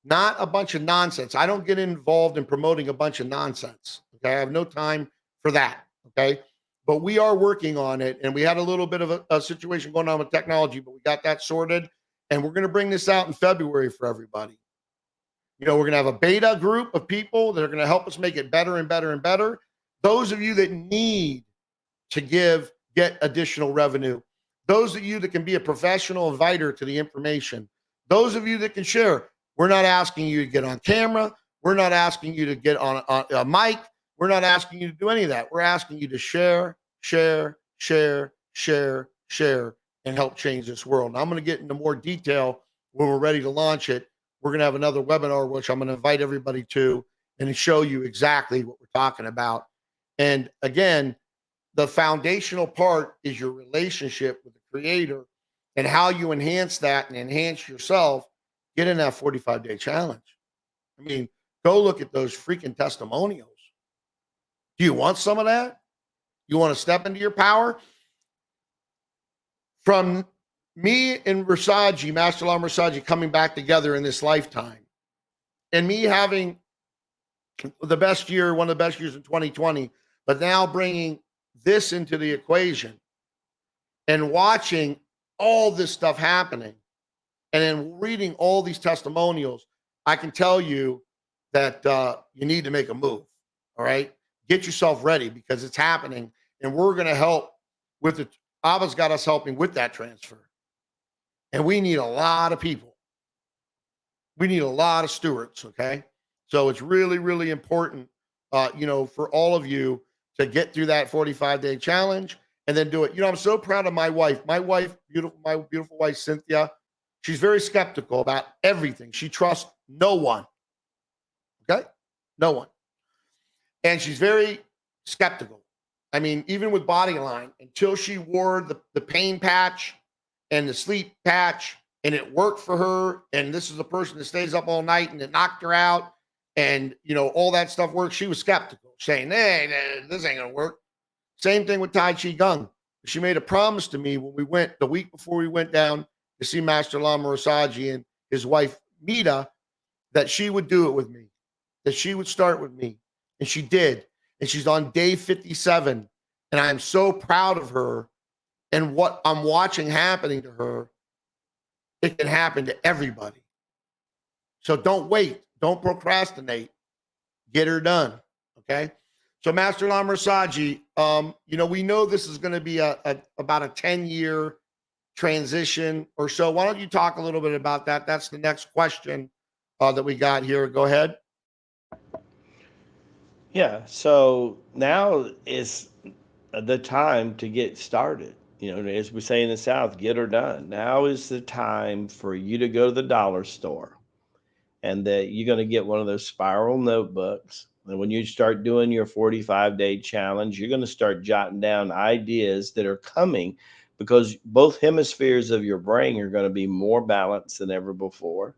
not a bunch of nonsense. I don't get involved in promoting a bunch of nonsense. Okay. I have no time for that. Okay. But we are working on it. And we had a little bit of a situation going on with technology, but we got that sorted. And we're going to bring this out in February for everybody. We're going to have a beta group of people that are going to help us make it better and better and better. Those of you that need to get additional revenue. Those of you that can be a professional inviter to the information. Those of you that can share. We're not asking you to get on camera. We're not asking you to get on a mic. We're not asking you to do any of that. We're asking you to share, and help change this world. Now, I'm going to get into more detail when we're ready to launch it. We're going to have another webinar, which I'm going to invite everybody to and show you exactly what we're talking about. And again, the foundational part is your relationship with the Creator and how you enhance that and enhance yourself. Get in that 45-day challenge. I mean, go look at those freaking testimonials. Do you want some of that? You want to step into your power? From me and Rasaji, Master Lama Rasaji, coming back together in this lifetime, and me having the best year, one of the best years in 2020, but now bringing this into the equation and watching all this stuff happening and then reading all these testimonials, I can tell you that you need to make a move. All right. Get yourself ready because it's happening. And we're going to help with it. Abba's got us helping with that transfer. And we need a lot of people. We need a lot of stewards. Okay. So it's really, really important, for all of you to get through that 45-day challenge and then do it. I'm so proud of my wife. My beautiful wife, Cynthia. She's very skeptical about everything. She trusts no one. Okay? No one. And she's very skeptical. I mean, even with Bodyline, until she wore the pain patch and the sleep patch, and it worked for her, and this is a person that stays up all night and it knocked her out, and all that stuff works, she was skeptical, saying, hey, this ain't gonna work. Same thing with Tai Chi Gung. She made a promise to me when we went, the week before we went down to see Master Lama Rasaji and his wife, Mita, that she would do it with me, that she would start with me. And she did. And she's on day 57. And I'm so proud of her and what I'm watching happening to her. It can happen to everybody. So don't wait. Don't procrastinate. Get her done. Okay. So Master Lama Rasaji, we know this is going to be about a 10-year transition or so. Why don't you talk a little bit about that? That's the next question that we got here. Go ahead.
Yeah. So now is the time to get started. As we say in the South, get her done. Now is the time for you to go to the dollar store, and that you're going to get one of those spiral notebooks. And when you start doing your 45-day challenge, you're going to start jotting down ideas that are coming, because both hemispheres of your brain are going to be more balanced than ever before.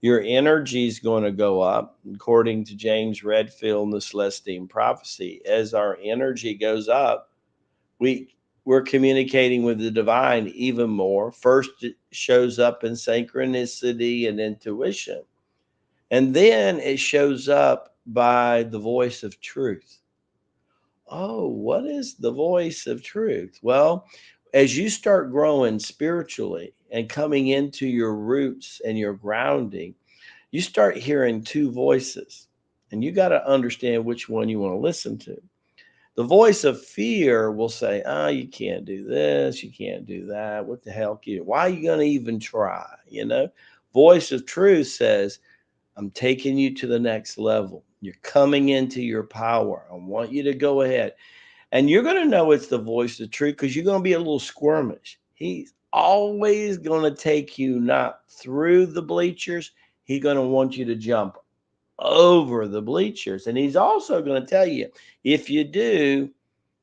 Your energy is going to go up, according to James Redfield and the Celestine Prophecy. As our energy goes up, we're communicating with the divine even more. First, it shows up in synchronicity and intuition. And then it shows up by the voice of truth. Oh, what is the voice of truth? Well, as you start growing spiritually and coming into your roots and your grounding, you start hearing two voices, and you got to understand which one you want to listen to. The voice of fear will say, "Oh, you can't do this, you can't do that. What the hell? Why are you going to even try?" Voice of truth says, "I'm taking you to the next level. You're coming into your power. I want you to go ahead." And you're going to know it's the voice of truth because you're going to be a little squirmish. He's always going to take you not through the bleachers. He's going to want you to jump over the bleachers. And he's also going to tell you, if you do,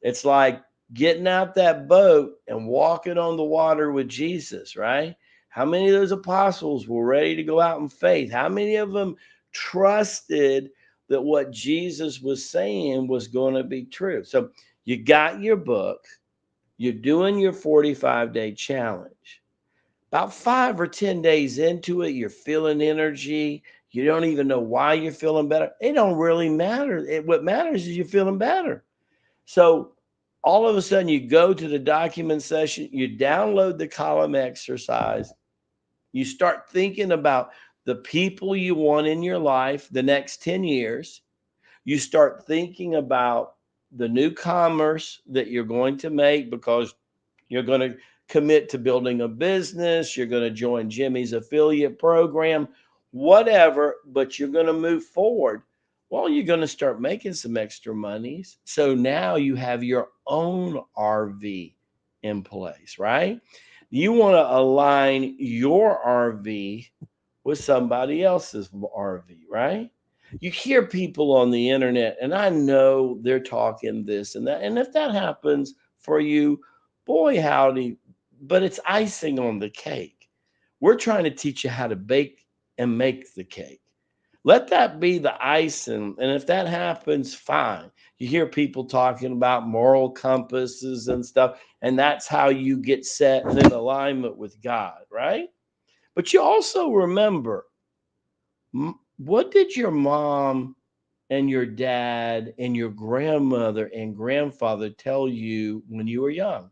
it's like getting out that boat and walking on the water with Jesus, right? How many of those apostles were ready to go out in faith? How many of them trusted that what Jesus was saying was going to be true? So you got your book, you're doing your 45-day challenge. About 5 or 10 days into it, you're feeling energy. You don't even know why you're feeling better. It don't really matter. What matters is you're feeling better. So all of a sudden, you go to the document session, you download the column exercise, you start thinking about the people you want in your life the next 10 years. You start thinking about the new commerce that you're going to make because you're going to commit to building a business. You're going to join Jimmie's affiliate program, whatever, but you're going to move forward. Well, you're going to start making some extra monies. So now you have your own RV in place, right? You want to align your RV with somebody else's RV, right? You hear people on the internet, and I know they're talking this and that. And if that happens for you, boy, howdy, but it's icing on the cake. We're trying to teach you how to bake and make the cake. Let that be the icing. And if that happens, fine. You hear people talking about moral compasses and stuff, and that's how you get set and in alignment with God, right? But you also remember, what did your mom and your dad and your grandmother and grandfather tell you when you were young?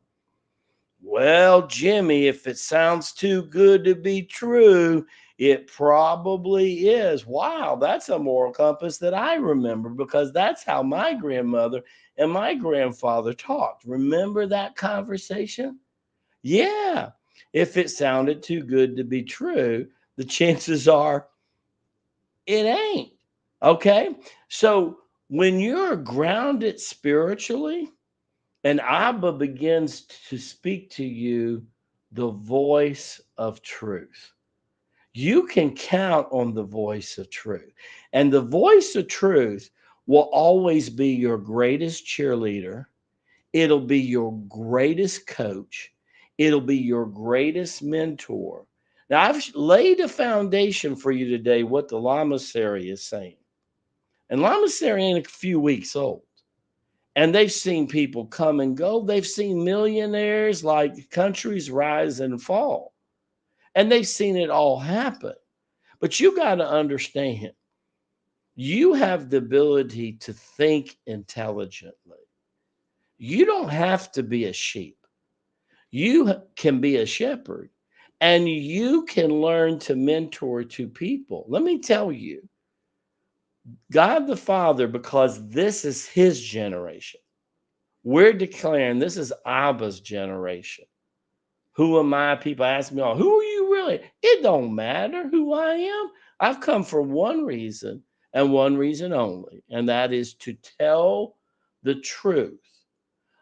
Well, Jimmie, if it sounds too good to be true, it probably is. Wow, that's a moral compass that I remember because that's how my grandmother and my grandfather talked. Remember that conversation? Yeah. If it sounded too good to be true, the chances are it ain't. Okay. So when you're grounded spiritually, and Abba begins to speak to you the voice of truth, you can count on the voice of truth. And the voice of truth will always be your greatest cheerleader. It'll be your greatest coach. It'll be your greatest mentor. Now, I've laid a foundation for you today, what the Lamasery is saying. And Lamasery ain't a few weeks old. And they've seen people come and go. They've seen millionaires like countries rise and fall. And they've seen it all happen. But you got to understand, you have the ability to think intelligently. You don't have to be a sheep. You can be a shepherd, and you can learn to mentor to people. Let me tell you, God the Father, because this is his generation, we're declaring this is Abba's generation. Who am I? People ask me all, who are you really? It don't matter who I am. I've come for one reason and one reason only, and that is to tell the truth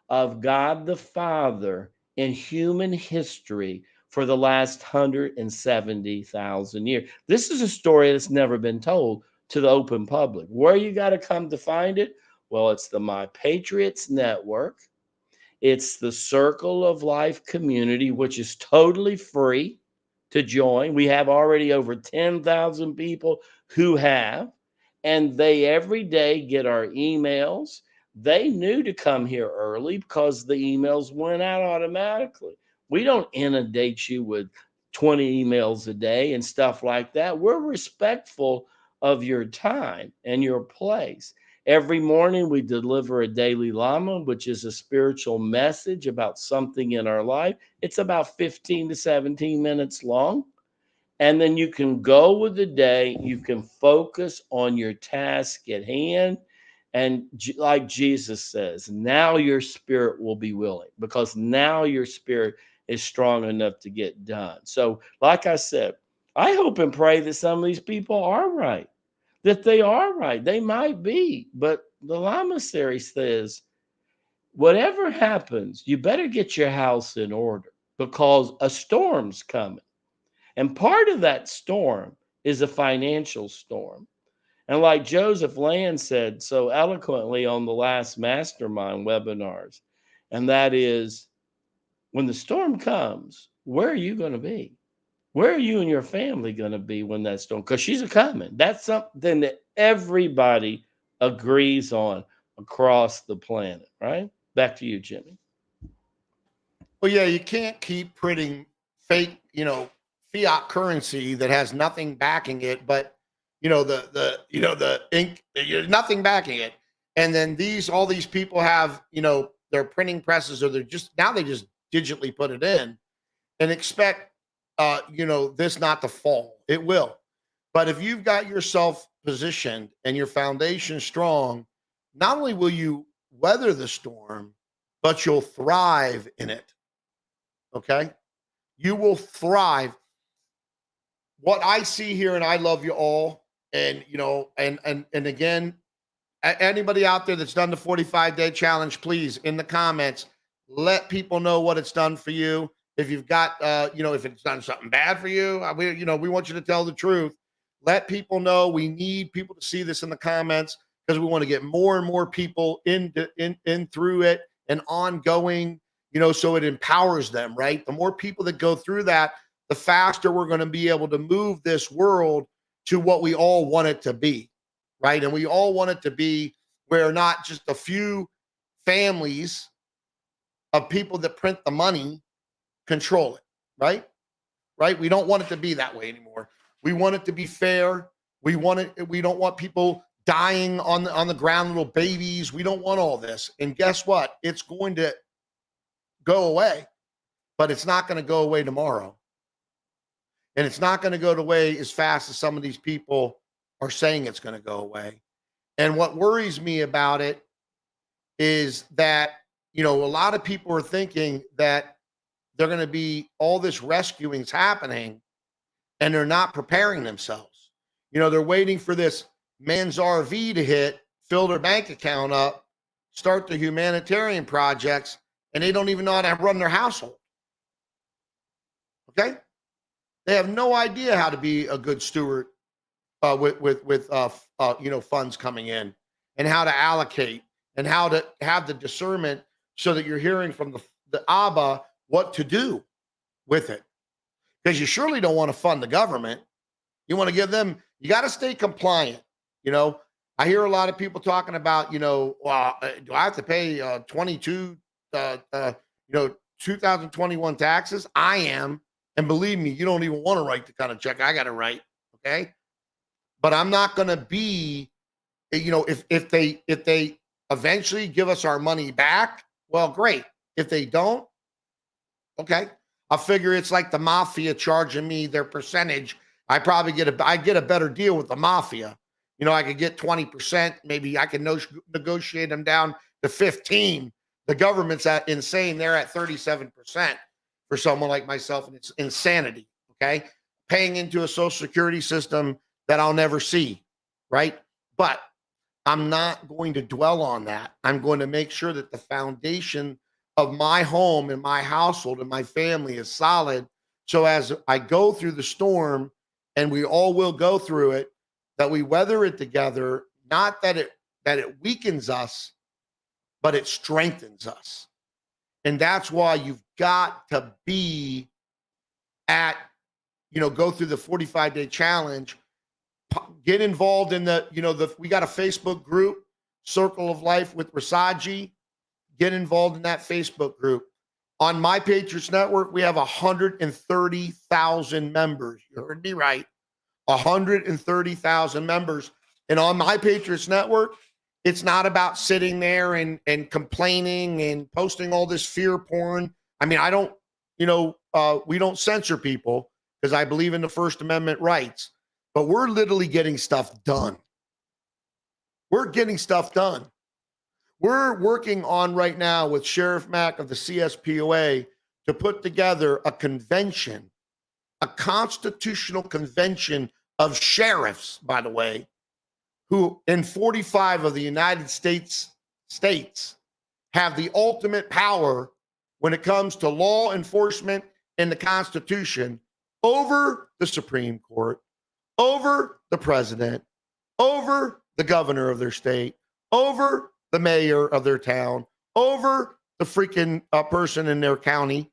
of God the Father in human history for the last 170,000 years. This is a story that's never been told to the open public. Where you got to come to find it? Well, it's the My Patriots Network. It's the Circle of Life community, which is totally free to join. We have already over 10,000 people who have, and they every day get our emails. They knew to come here early because the emails went out automatically. We don't inundate you with 20 emails a day and stuff like that. We're respectful of your time and your place. Every morning we deliver a daily Lama, which is a spiritual message about something in our life. It's about 15 to 17 minutes long. And then you can go with the day, you can focus on your task at hand. And like Jesus says, now your spirit will be willing because now your spirit is strong enough to get done. So, like I said, I hope and pray that some of these people are right, that they are right. They might be, but the Lama series says, whatever happens, you better get your house in order because a storm's coming. And part of that storm is a financial storm. And like Joseph Land said so eloquently on the last mastermind webinars, and that is when the storm comes, where are you going to be? Where are you and your family going to be when that storm? Because she's a coming. That's something that everybody agrees on across the planet, right? Back to you, Jimmie.
Well, yeah, you can't keep printing fake, fiat currency that has nothing backing it, but the ink, nothing backing it. And then all these people have, their printing presses, or they just digitally put it in and expect, this not to fall. It will. But if you've got yourself positioned and your foundation strong, not only will you weather the storm, but you'll thrive in it. Okay. You will thrive. What I see here, and I love you all. And, and again, anybody out there that's done the 45-day challenge, please, in the comments, let people know what it's done for you. If you've got, if it's done something bad for you, we want you to tell the truth. Let people know. We need people to see this in the comments because we want to get more and more people in through it and ongoing, so it empowers them, right? The more people that go through that, the faster we're going to be able to move this world to what we all want it to be, right? And we all want it to be where not just a few families of people that print the money control it, right? Right? We don't want it to be that way anymore. We want it to be fair. We don't want people dying on the ground, little babies. We don't want all this. And guess what? It's going to go away, but it's not going to go away tomorrow. And it's not going to go away as fast as some of these people are saying it's going to go away. And what worries me about it is that, a lot of people are thinking that they're going to be all this rescuing's happening and they're not preparing themselves. They're waiting for this man's RV to hit, fill their bank account up, start the humanitarian projects, and they don't even know how to run their household. Okay? They have no idea how to be a good steward with funds coming in and how to allocate and how to have the discernment so that you're hearing from the Abba what to do with it. Because you surely don't want to fund the government. You want to give them, you got to stay compliant. I hear a lot of people talking about, do I have to pay 2021 taxes? I am. And believe me, you don't even want to write the kind of check I got to write. Okay. But I'm not going to be, if they eventually give us our money back, well, great. If they don't, okay. I figure it's like the mafia charging me their percentage. I probably get a better deal with the mafia. I could get 20%. Maybe I can negotiate them down to 15. The government's insane. They're at 37% for someone like myself, and it's insanity. Okay, paying into a social security system that I'll never see, right? But I'm not going to dwell on that. I'm going to make sure that the foundation of my home and my household and my family is solid. So as I go through the storm, and we all will go through it, that we weather it together, not that it weakens us, but it strengthens us. And that's why you've got to be go through the 45-day challenge, get involved in we got a Facebook group, Circle of Life with Rasaji. Get involved in that Facebook group. On My Patriots Network, we have 130,000 members. You heard me right. 130,000 members. And on My Patriots Network, It's not about sitting there and complaining and posting all this fear porn. I mean, I don't, we don't censor people because I believe in the First Amendment rights, but we're literally getting stuff done. We're getting stuff done. We're working on right now with Sheriff Mack of the CSPOA to put together a convention, a constitutional convention of sheriffs, by the way, who in 45 of the United States have the ultimate power when it comes to law enforcement and the Constitution over the Supreme Court, over the president, over the governor of their state, over the mayor of their town, over the freaking person in their county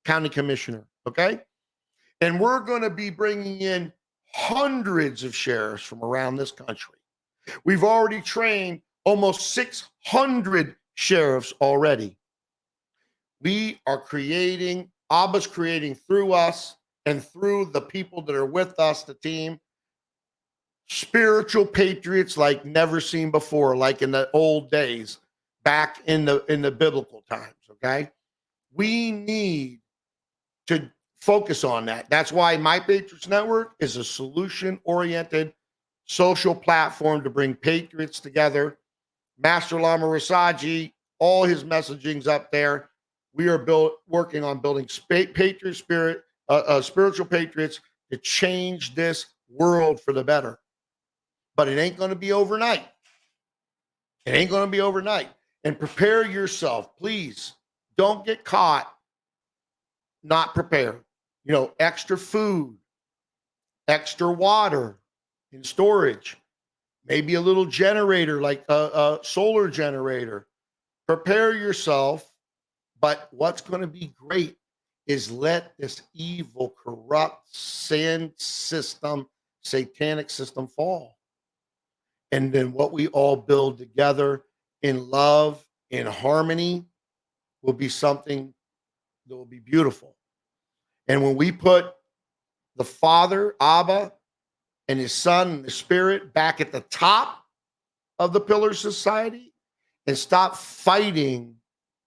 commissioner. Okay. And we're going to be bringing in hundreds of sheriffs from around this country. We've already trained almost 600 sheriffs already. We are creating, Abba's creating through us and through the people that are with us, the team, spiritual patriots like never seen before, like in the old days, back in the biblical times. Okay. We need to focus on that. That's why My Patriots Network is a solution-oriented social platform to bring patriots together. Master Lama Rasaji, all his messaging's up there. We are working on building patriot spirit, spiritual patriots to change this world for the better. But it ain't going to be overnight. It ain't going to be overnight. And prepare yourself, please. Don't get caught not prepared. Extra food, extra water in storage, maybe a little generator like a solar generator. Prepare yourself. But what's going to be great is let this evil, corrupt, sin system, satanic system fall. And then what we all build together in love, in harmony, will be something that will be beautiful. And when we put the Father, Abba, and his Son, and the Spirit back at the top of the pillar society and stop fighting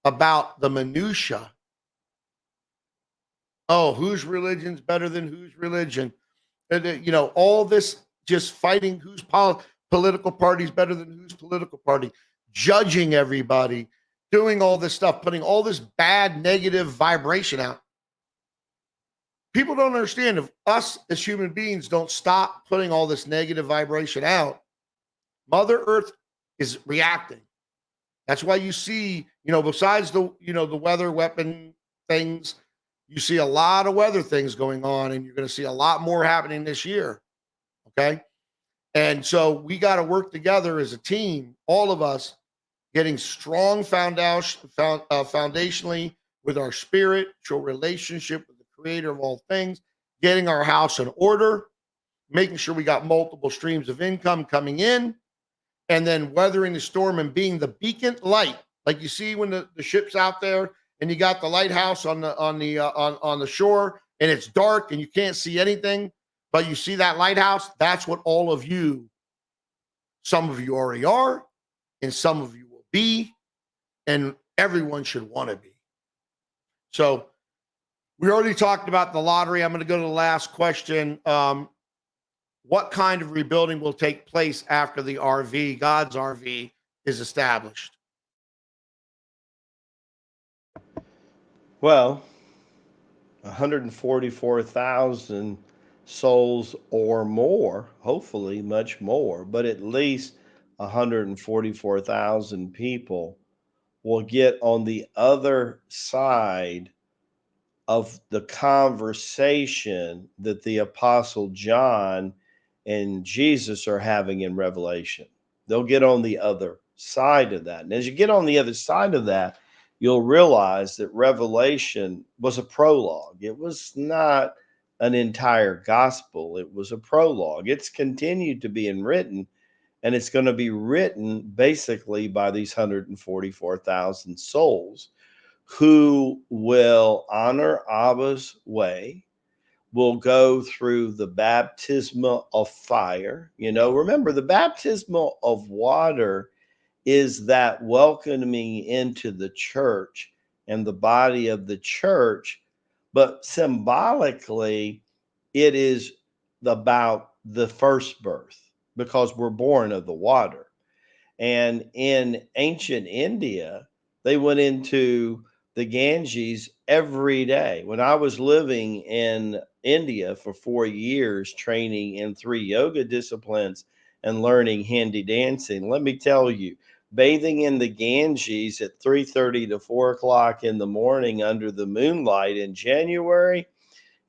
about the minutia. Oh, whose religion's better than whose religion? All this just fighting whose political party's better than whose political party, judging everybody, doing all this stuff, putting all this bad, negative vibration out. People don't understand if us as human beings don't stop putting all this negative vibration out, Mother Earth is reacting. That's why you see, besides the weather weapon things, you see a lot of weather things going on, and you're going to see a lot more happening this year. Okay. And so we got to work together as a team, all of us, getting strong foundationally with our spiritual relationship with the creator of all things, getting our house in order, making sure we got multiple streams of income coming in, and then weathering the storm and being the beacon light. Like you see when the ship's out there and you got the lighthouse on the shore and it's dark and you can't see anything, but you see that lighthouse. That's what all of you, some of you already are, and some of you will be, and everyone should want to be. So we already talked about the lottery. I'm going to go to the last question. What kind of rebuilding will take place after the RV, God's RV, is established?
Well, 144,000 souls or more, hopefully much more, but at least 144,000 people will get on the other side of the conversation that the Apostle John and Jesus are having in Revelation. They'll get on the other side of that. And as you get on the other side of that, you'll realize that Revelation was a prologue. It was not an entire gospel, it was a prologue. It's continued to be written, and it's going to be written basically by these 144,000 souls who will honor Abba's way, will go through the baptismal of fire. Remember, the baptismal of water is that welcoming into the church and the body of the church, but symbolically, it is about the first birth because we're born of the water. And in ancient India, they went into the Ganges every day. When I was living in India for 4 years, training in 3 yoga disciplines and learning Hindi dancing, let me tell you, bathing in the Ganges at 3:30 to 4 o'clock in the morning under the moonlight in January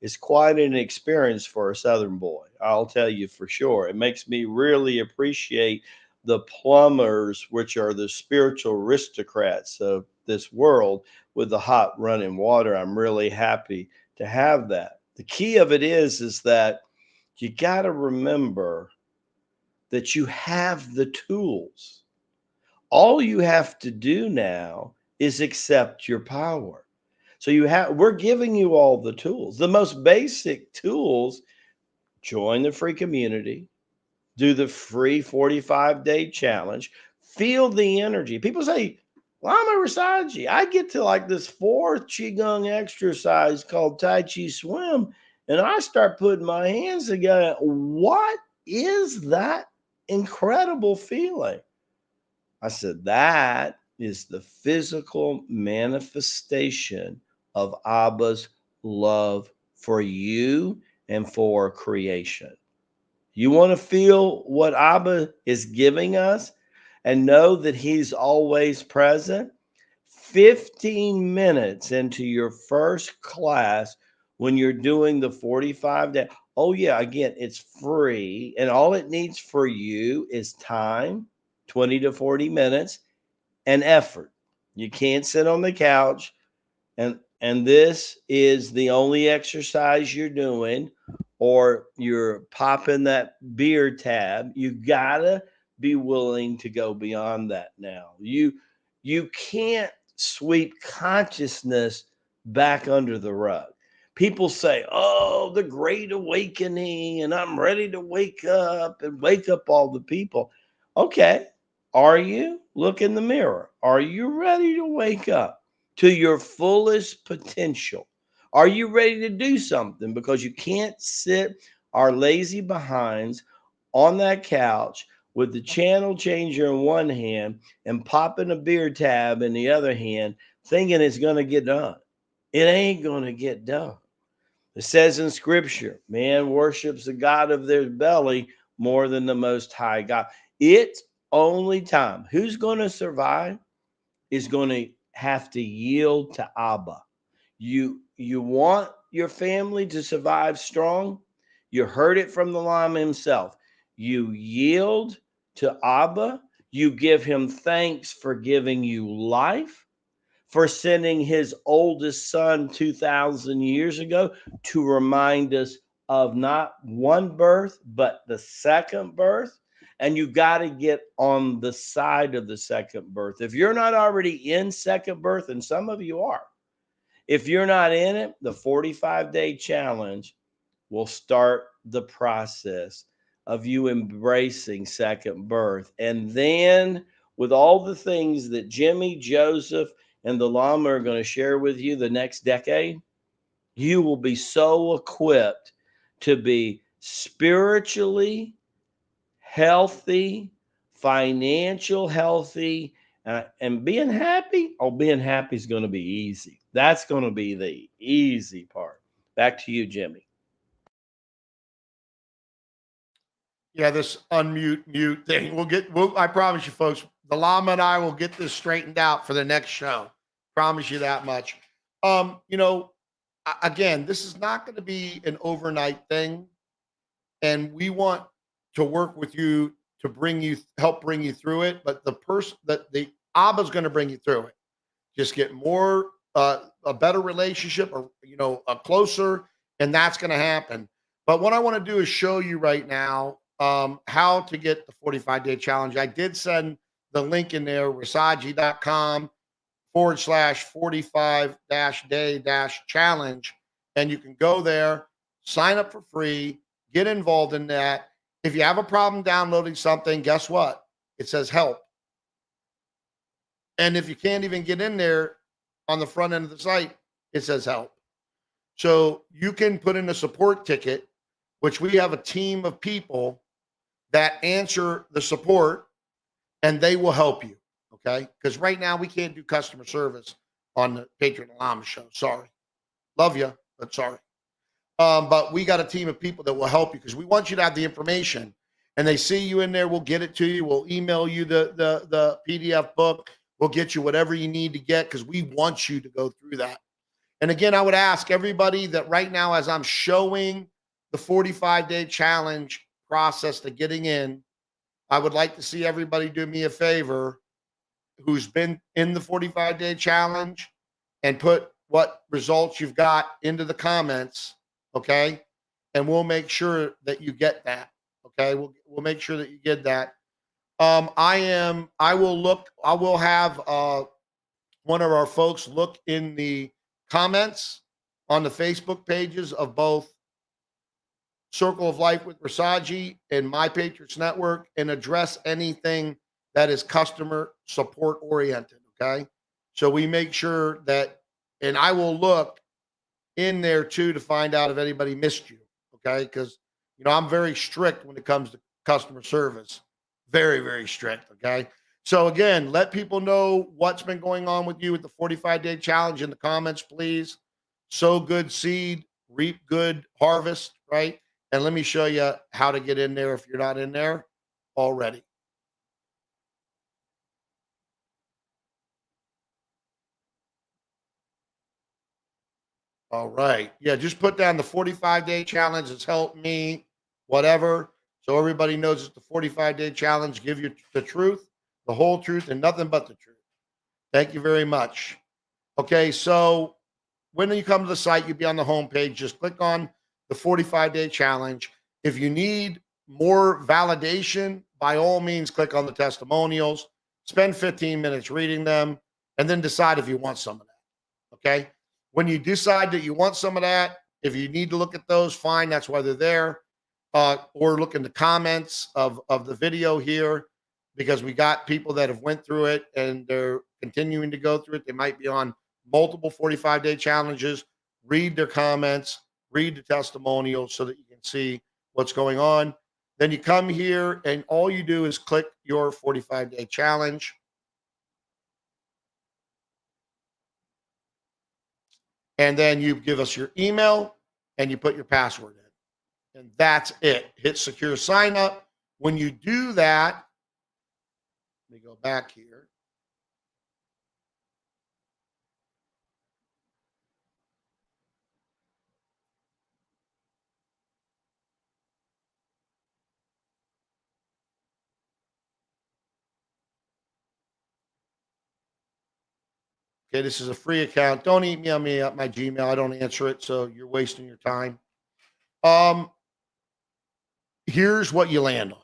is quite an experience for a Southern boy. I'll tell you for sure. It makes me really appreciate the plumbers, which are the spiritual aristocrats of this world, with the hot running water. I'm really happy to have that. The key of it is that you got to remember that you have the tools. All you have to do now is accept your power. So we're giving you all the tools. The most basic tools: join the free community, do the free 45-day challenge, feel the energy. People say, well, I'm a Rasaji. I get to like this fourth Qigong exercise called Tai Chi Swim, and I start putting my hands together. What is that incredible feeling? I said, that is the physical manifestation of Abba's love for you and for creation. You want to feel what Abba is giving us and know that he's always present? 15 minutes into your first class, when you're doing the 45-day. Oh, yeah, again, it's free. And all it needs for you is time, 20 to 40 minutes, and effort. You can't sit on the couch. And this is the only exercise you're doing, or you're popping that beer tab. You gotta be willing to go beyond that now. You can't sweep consciousness back under the rug. People say, oh, the great awakening, and I'm ready to wake up and wake up all the people. Okay, are you? Look in the mirror. Are you ready to wake up to your fullest potential? Are you ready to do something? Because you can't sit our lazy behinds on that couch with the channel changer in one hand and popping a beer tab in the other hand, thinking it's going to get done. It ain't going to get done. It says in scripture, man worships the God of their belly more than the most high God. It's only time. Who's going to survive is going to have to yield to Abba. You want your family to survive strong? You heard it from the Lama himself. You yield to Abba. You give him thanks for giving you life, for sending his oldest son 2,000 years ago to remind us of not one birth, but the second birth. And you got to get on the side of the second birth. If you're not already in second birth, and some of you are, if you're not in it, the 45-day challenge will start the process of you embracing second birth. And then, with all the things that Jimmie, Joseph, and the Lama are going to share with you the next decade, you will be so equipped to be spiritually healthy, financial healthy, and being happy. Oh, being happy is going to be easy. That's going to be the easy part. Back to you, Jimmie.
Yeah, this unmute mute thing. I promise you, folks, the Llama and I will get this straightened out for the next show. Promise you that much. Again, this is not going to be an overnight thing, and we want to work with you to help bring you through it. But the Abba's going to bring you through it. Just get more, a better relationship, or a closer, and that's going to happen. But what I want to do is show you right now how to get the 45-day challenge. I did send the link in there, rasaji.com/45-day-challenge. And you can go there, sign up for free, get involved in that. If you have a problem downloading something, guess what? It says help. And if you can't even get in there on the front end of the site, it says help. So you can put in a support ticket, which we have a team of people that answer the support and they will help you. Okay. Because right now we can't do customer service on the Patriot Lama show. Sorry. Love you, but sorry. But we got a team of people that will help you because we want you to have the information. And they see you in there, we'll get it to you. We'll email you the PDF book. We'll get you whatever you need to get because we want you to go through that. And again, I would ask everybody that right now, as I'm showing the 45-day challenge process to getting in, I would like to see everybody do me a favor who's been in the 45-day challenge and put what results you've got into the comments, okay? And we'll make sure that you get that, okay? We'll make sure that you get that. I will have one of our folks look in the comments on the Facebook pages of both Circle of Life with Rasaji and My Patriots Network and address anything that is customer support oriented. Okay. So we make sure that, and I will look in there too to find out if anybody missed you. Okay. Because, I'm very strict when it comes to customer service. Very, very strict. Okay. So again, let people know what's been going on with you with the 45-day challenge in the comments, please. Sow good seed, reap good harvest, right? And let me show you how to get in there if you're not in there already. All right. Yeah, just put down the 45-day challenge. It's helped me, whatever. So everybody knows it's the 45-day challenge. Give you the truth, the whole truth, and nothing but the truth. Thank you very much. Okay, so when you come to the site, you'll be on the homepage. Just click on the 45-day challenge. If you need more validation, by all means, click on the testimonials. Spend 15 minutes reading them, and then decide if you want some of that. Okay? When you decide that you want some of that, if you need to look at those, fine. That's why they're there. Or look in the comments of the video here, because we got people that have went through it and they're continuing to go through it. They might be on multiple 45-day challenges. Read their comments, read the testimonials so that you can see what's going on. Then you come here and all you do is click your 45-day challenge. And then you give us your email and you put your password in. And that's it. Hit secure sign up. When you do that, let me go back here. Okay, this is a free account. Don't email me at my Gmail. I don't answer it, so you're wasting your time. Here's what you land on.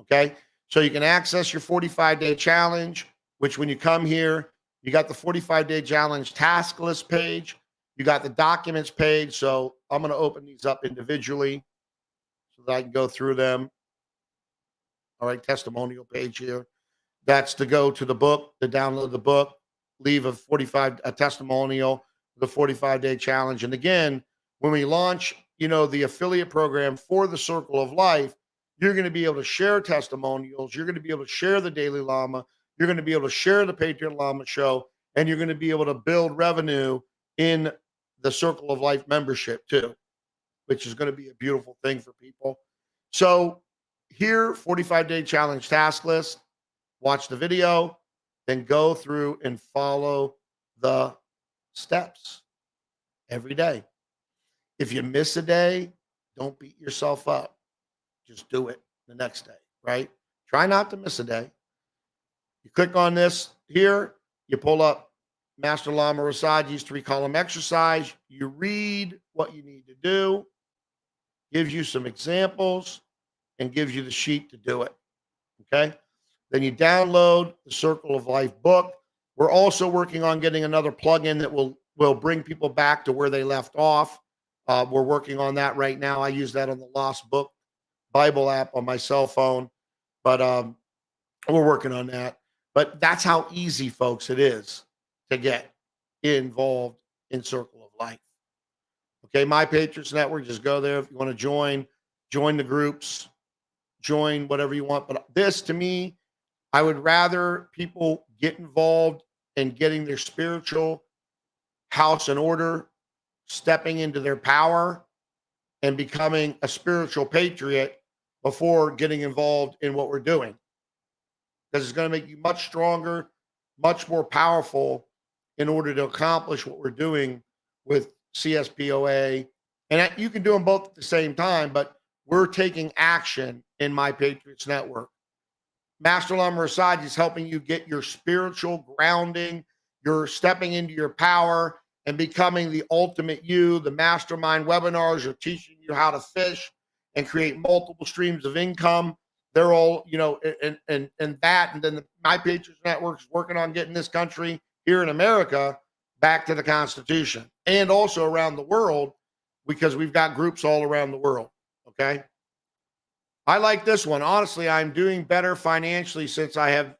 Okay, so you can access your 45-day challenge, which when you come here, you got the 45-day challenge task list page. You got the documents page. So I'm going to open these up individually so that I can go through them. All right, testimonial page here. That's to go to the book, to download the book, leave a testimonial, the 45-day challenge. And again, when we launch, the affiliate program for the Circle of Life, you're going to be able to share testimonials. You're going to be able to share the Daily Llama. You're going to be able to share the Patriot Lama show, and you're going to be able to build revenue in the Circle of Life membership too, which is going to be a beautiful thing for people. So here, 45-day challenge task list. Watch the video, then go through and follow the steps every day. If you miss a day, don't beat yourself up. Just do it the next day, right? Try not to miss a day. You click on this here, you pull up Master Lama Rasaji's 3-column exercise. You read what you need to do, gives you some examples, and gives you the sheet to do it. Okay? Then you download the Circle of Life book. We're also working on getting another plugin that will bring people back to where they left off. We're working on that right now. I use that on the Lost Book Bible app on my cell phone, but we're working on that. But that's how easy, folks, it is to get involved in Circle of Life. Okay, My Patriots Network, just go there if you want to join the groups, join whatever you want. But this, to me, I would rather people get involved in getting their spiritual house in order, stepping into their power, and becoming a spiritual patriot before getting involved in what we're doing. Because it's going to make you much stronger, much more powerful in order to accomplish what we're doing with CSPOA. And you can do them both at the same time, but we're taking action in My Patriots Network. Master Lama Rasaji is helping you get your spiritual grounding. You're stepping into your power and becoming the ultimate you. The mastermind webinars are teaching you how to fish and create multiple streams of income. They're all, and that, and then the My Patriots Network is working on getting this country here in America back to the Constitution, and also around the world, because we've got groups all around the world. Okay. I like this one. Honestly, I'm doing better financially since I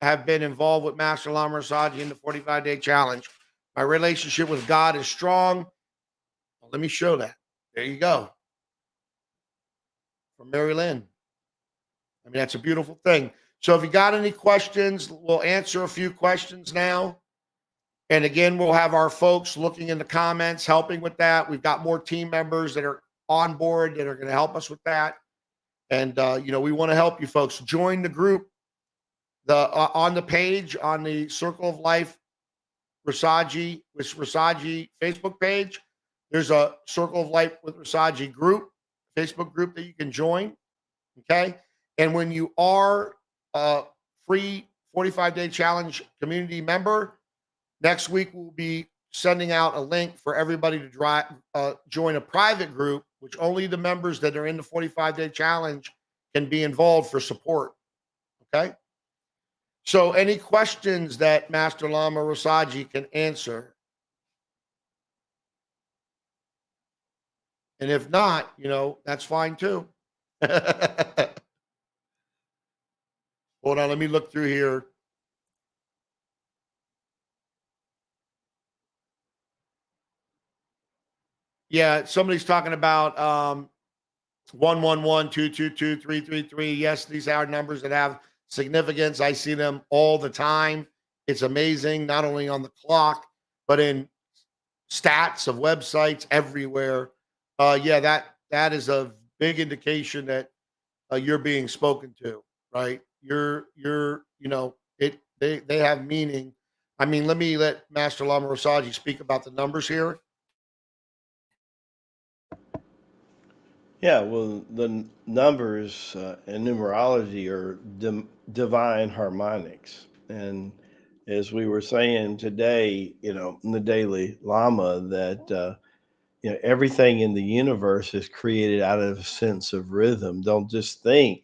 have been involved with Master Lama Rasaji in the 45-day challenge. My relationship with God is strong. Well, let me show that. There you go. From Mary Lynn. I mean, that's a beautiful thing. So if you got any questions, we'll answer a few questions now. And again, we'll have our folks looking in the comments, helping with that. We've got more team members that are on board that are going to help us with that. And, we want to help you folks. Join the group on the page, on the Circle of Life Rasaji Facebook page. There's a Circle of Life with Rasaji group, Facebook group that you can join. Okay. And when you are a free 45-day challenge community member, next week we'll be sending out a link for everybody to join a private group, which only the members that are in the 45-day challenge can be involved for support. Okay. So any questions that Master Lama Rasaji can answer? And if not, that's fine too. Hold on, let me look through here. Yeah, somebody's talking about 111-222-333. Yes, these are numbers that have significance. I see them all the time. It's amazing, not only on the clock, but in stats of websites everywhere. That is a big indication that you're being spoken to, right? They have meaning. I mean, let Master Lama Rasaji speak about the numbers here.
Yeah, well, the numbers in numerology are divine harmonics. And as we were saying today, in the Daily Lama, that, everything in the universe is created out of a sense of rhythm. Don't just think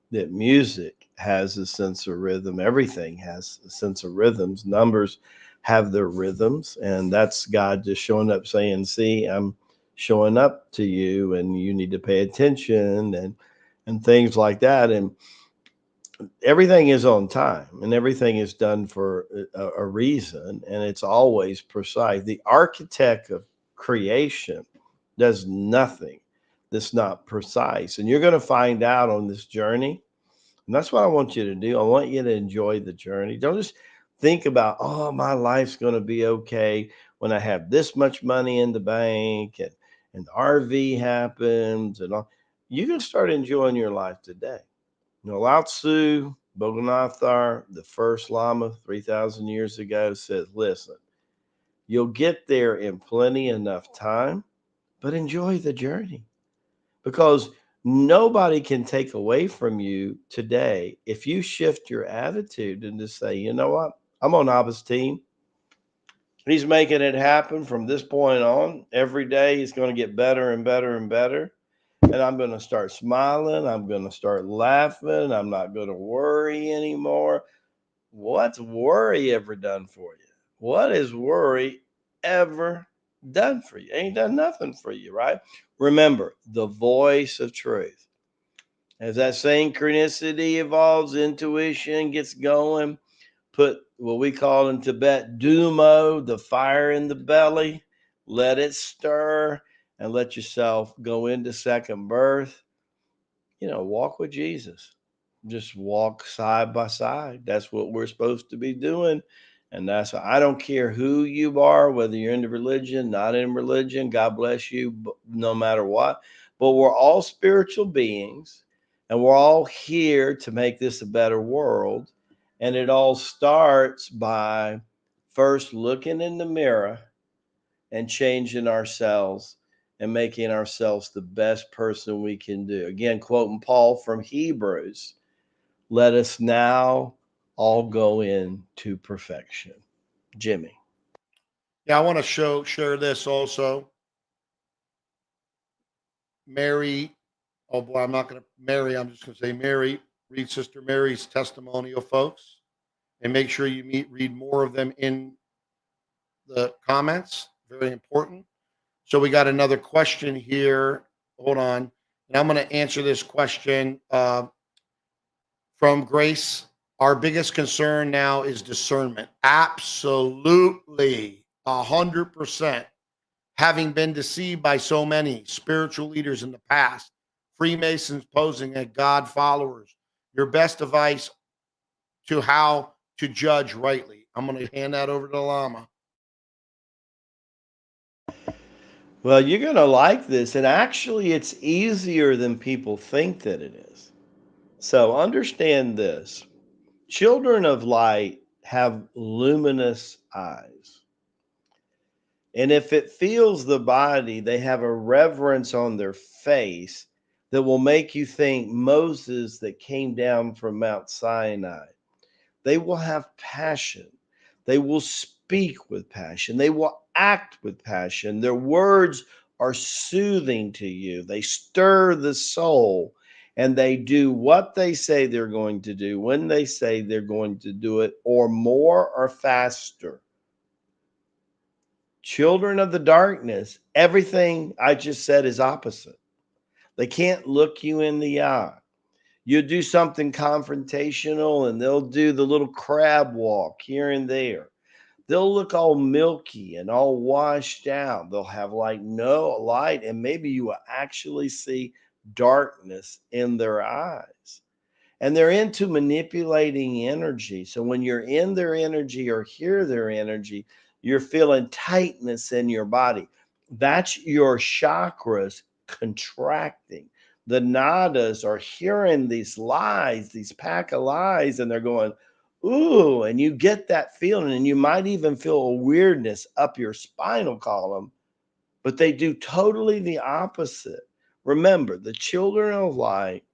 that music has a sense of rhythm. Everything has a sense of rhythms. Numbers have their rhythms. And that's God just showing up saying, see, I'm showing up to you and you need to pay attention and things like that. And everything is on time and everything is done for a reason, and it's always precise. The architect of creation does nothing that's not precise, and you're going to find out on this journey. And that's what I want you to do. I want you to enjoy the journey. Don't just think about, oh, my life's going to be okay when I have this much money in the bank and the RV happens and all. You can start enjoying your life today. Lao Tzu, Boganathar, the first Lama 3,000 years ago, says, listen, you'll get there in plenty enough time, but enjoy the journey, because nobody can take away from you today if you shift your attitude and just say, you know what, I'm on Abba's team. He's making it happen from this point on. Every day he's going to get better and better and better. And I'm going to start smiling. I'm going to start laughing. I'm not going to worry anymore. What's worry ever done for you? What has worry ever done for you? Ain't done nothing for you, right? Remember, the voice of truth. As that synchronicity evolves, intuition gets going, put what we call in Tibet dumo, the fire in the belly, let it stir, and let yourself go into second birth. Walk with Jesus. Just walk side by side. That's what we're supposed to be doing. And I don't care who you are, whether you're into religion, not in religion, God bless you, no matter what. But we're all spiritual beings, and we're all here to make this a better world. And it all starts by first looking in the mirror and changing ourselves and making ourselves the best person we can do. Again, quoting Paul from Hebrews, let us now all go into perfection. Jimmie.
Yeah, I want to share this also. Mary, oh boy, I'm not going to Mary. I'm just going to say Mary. Read Sister Mary's testimonial, folks, and make sure you read more of them in the comments. Very important. So we got another question here. Hold on, and I'm going to answer this question from Grace. Our biggest concern now is discernment. Absolutely, 100%. Having been deceived by so many spiritual leaders in the past, Freemasons posing as God followers, your best advice to how to judge rightly. I'm going to hand that over to Lama.
Well, you're going to like this. And actually, it's easier than people think that it is. So understand this: children of light have luminous eyes. And if it feels the body, they have a reverence on their face that will make you think Moses that came down from Mount Sinai. They will have passion. They will speak with passion. They will act with passion. Their words are soothing to you. They stir the soul, and they do what they say they're going to do when they say they're going to do it, or more or faster. Children of the darkness, everything I just said is opposite. They can't look you in the eye. You do something confrontational and they'll do the little crab walk here and there. They'll look all milky and all washed out. They'll have like no light, and maybe you will actually see darkness in their eyes. And they're into manipulating energy. So when you're in their energy or hear their energy, you're feeling tightness in your body. That's your chakras contracting. The nadas are hearing these lies, these pack of lies, and they're going, ooh, and you get that feeling, and you might even feel a weirdness up your spinal column, but they do totally the opposite. Remember, the children of light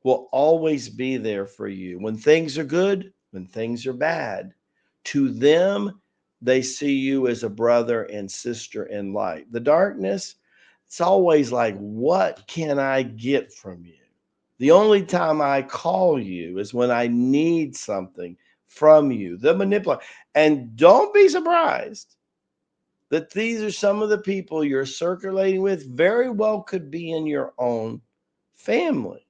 will always be there for you when things are good, when things are bad. To them, they see you as a brother and sister in light. The darkness, it's always like, what can I get from you? The only time I call you is when I need something from you. The manipulator. And don't be surprised that these are some of the people you're circulating with, very well could be in your own family.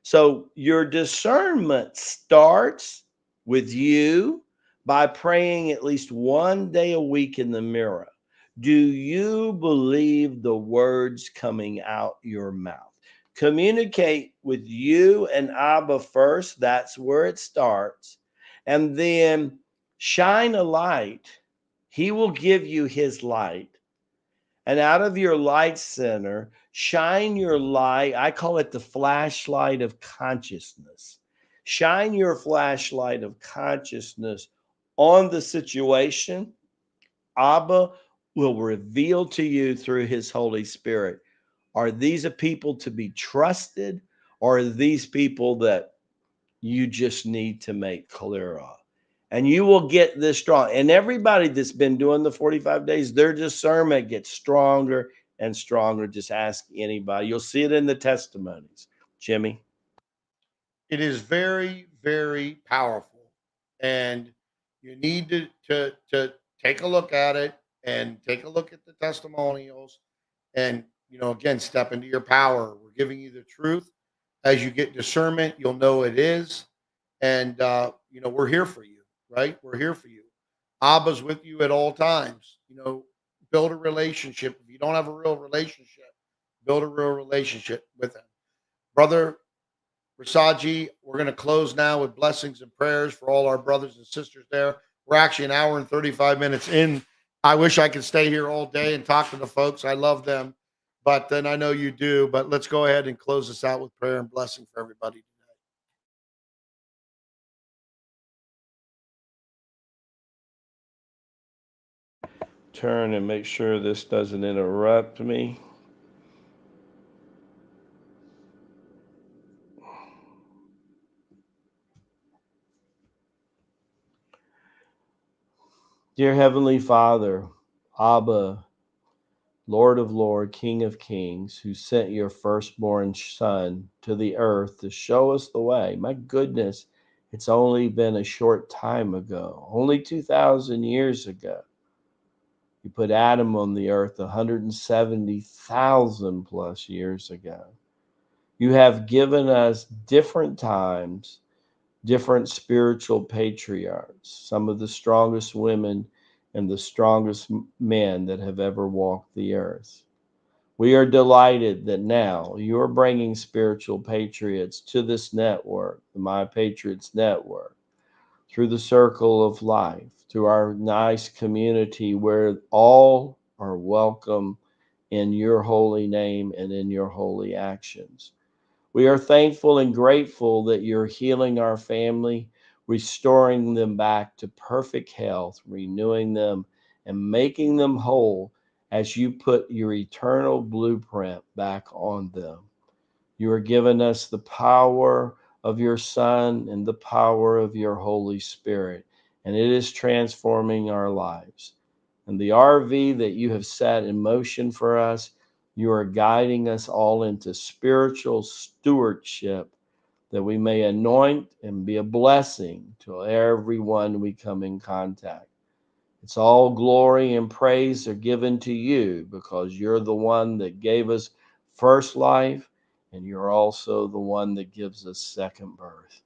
So your discernment starts with you by praying at least one day a week in the mirror. Do you believe the words coming out your mouth? Communicate with you and Abba first. That's where it starts. And then shine a light. He will give you his light. And out of your light center, shine your light. I call it the flashlight of consciousness. Shine your flashlight of consciousness on the situation. Abba will reveal to you through his Holy Spirit. Are these a people to be trusted, or are these people that you just need to make clear of? And you will get this strong. And everybody that's been doing the 45 days, their discernment gets stronger and stronger. Just ask anybody. You'll see it in the testimonies. Jimmie.
It is very, very powerful, and you need to take a look at it and take a look at the testimonials, and again, step into your power. We're giving you the truth. As you get discernment, you'll know it is, and we're here for you. right? We're here for you. Abba's with you at all times. You know, build a relationship. If you don't have a real relationship, build a real relationship with him. Brother Rasaji, we're going to close now with blessings and prayers for all our brothers and sisters there. We're actually an hour and 35 minutes in. I wish I could stay here all day and talk to the folks. I love them, but then I know you do. But let's go ahead and close this out with prayer and blessing for everybody.
Turn and make sure this doesn't interrupt me. Dear Heavenly Father, Abba, Lord of Lords, King of Kings, who sent your firstborn Son to the earth to show us the way. My goodness, it's only been a short time ago, only 2,000 years ago. You put Adam on the earth 170,000 plus years ago. You have given us different times, different spiritual patriarchs, some of the strongest women and the strongest men that have ever walked the earth. We are delighted that now you're bringing spiritual patriots to this network, the My Patriots Network, through the circle of life, through our nice community where all are welcome in your holy name and in your holy actions. We are thankful and grateful that you're healing our family, restoring them back to perfect health, renewing them, and making them whole as you put your eternal blueprint back on them. You are giving us the power of your Son and the power of your Holy Spirit, and it is transforming our lives. And the RV that you have set in motion for us, you are guiding us all into spiritual stewardship that we may anoint and be a blessing to everyone we come in contact. It's all glory and praise are given to you because you're the one that gave us first life, and you're also the one that gives us second birth.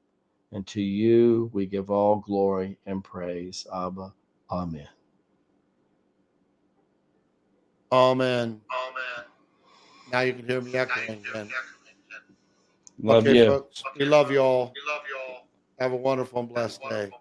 And to you we give all glory and praise, Abba. Amen.
Amen. Now you can hear me echoing again.
Love
Okay,
you.
folks, we love you all. Have a wonderful and blessed day.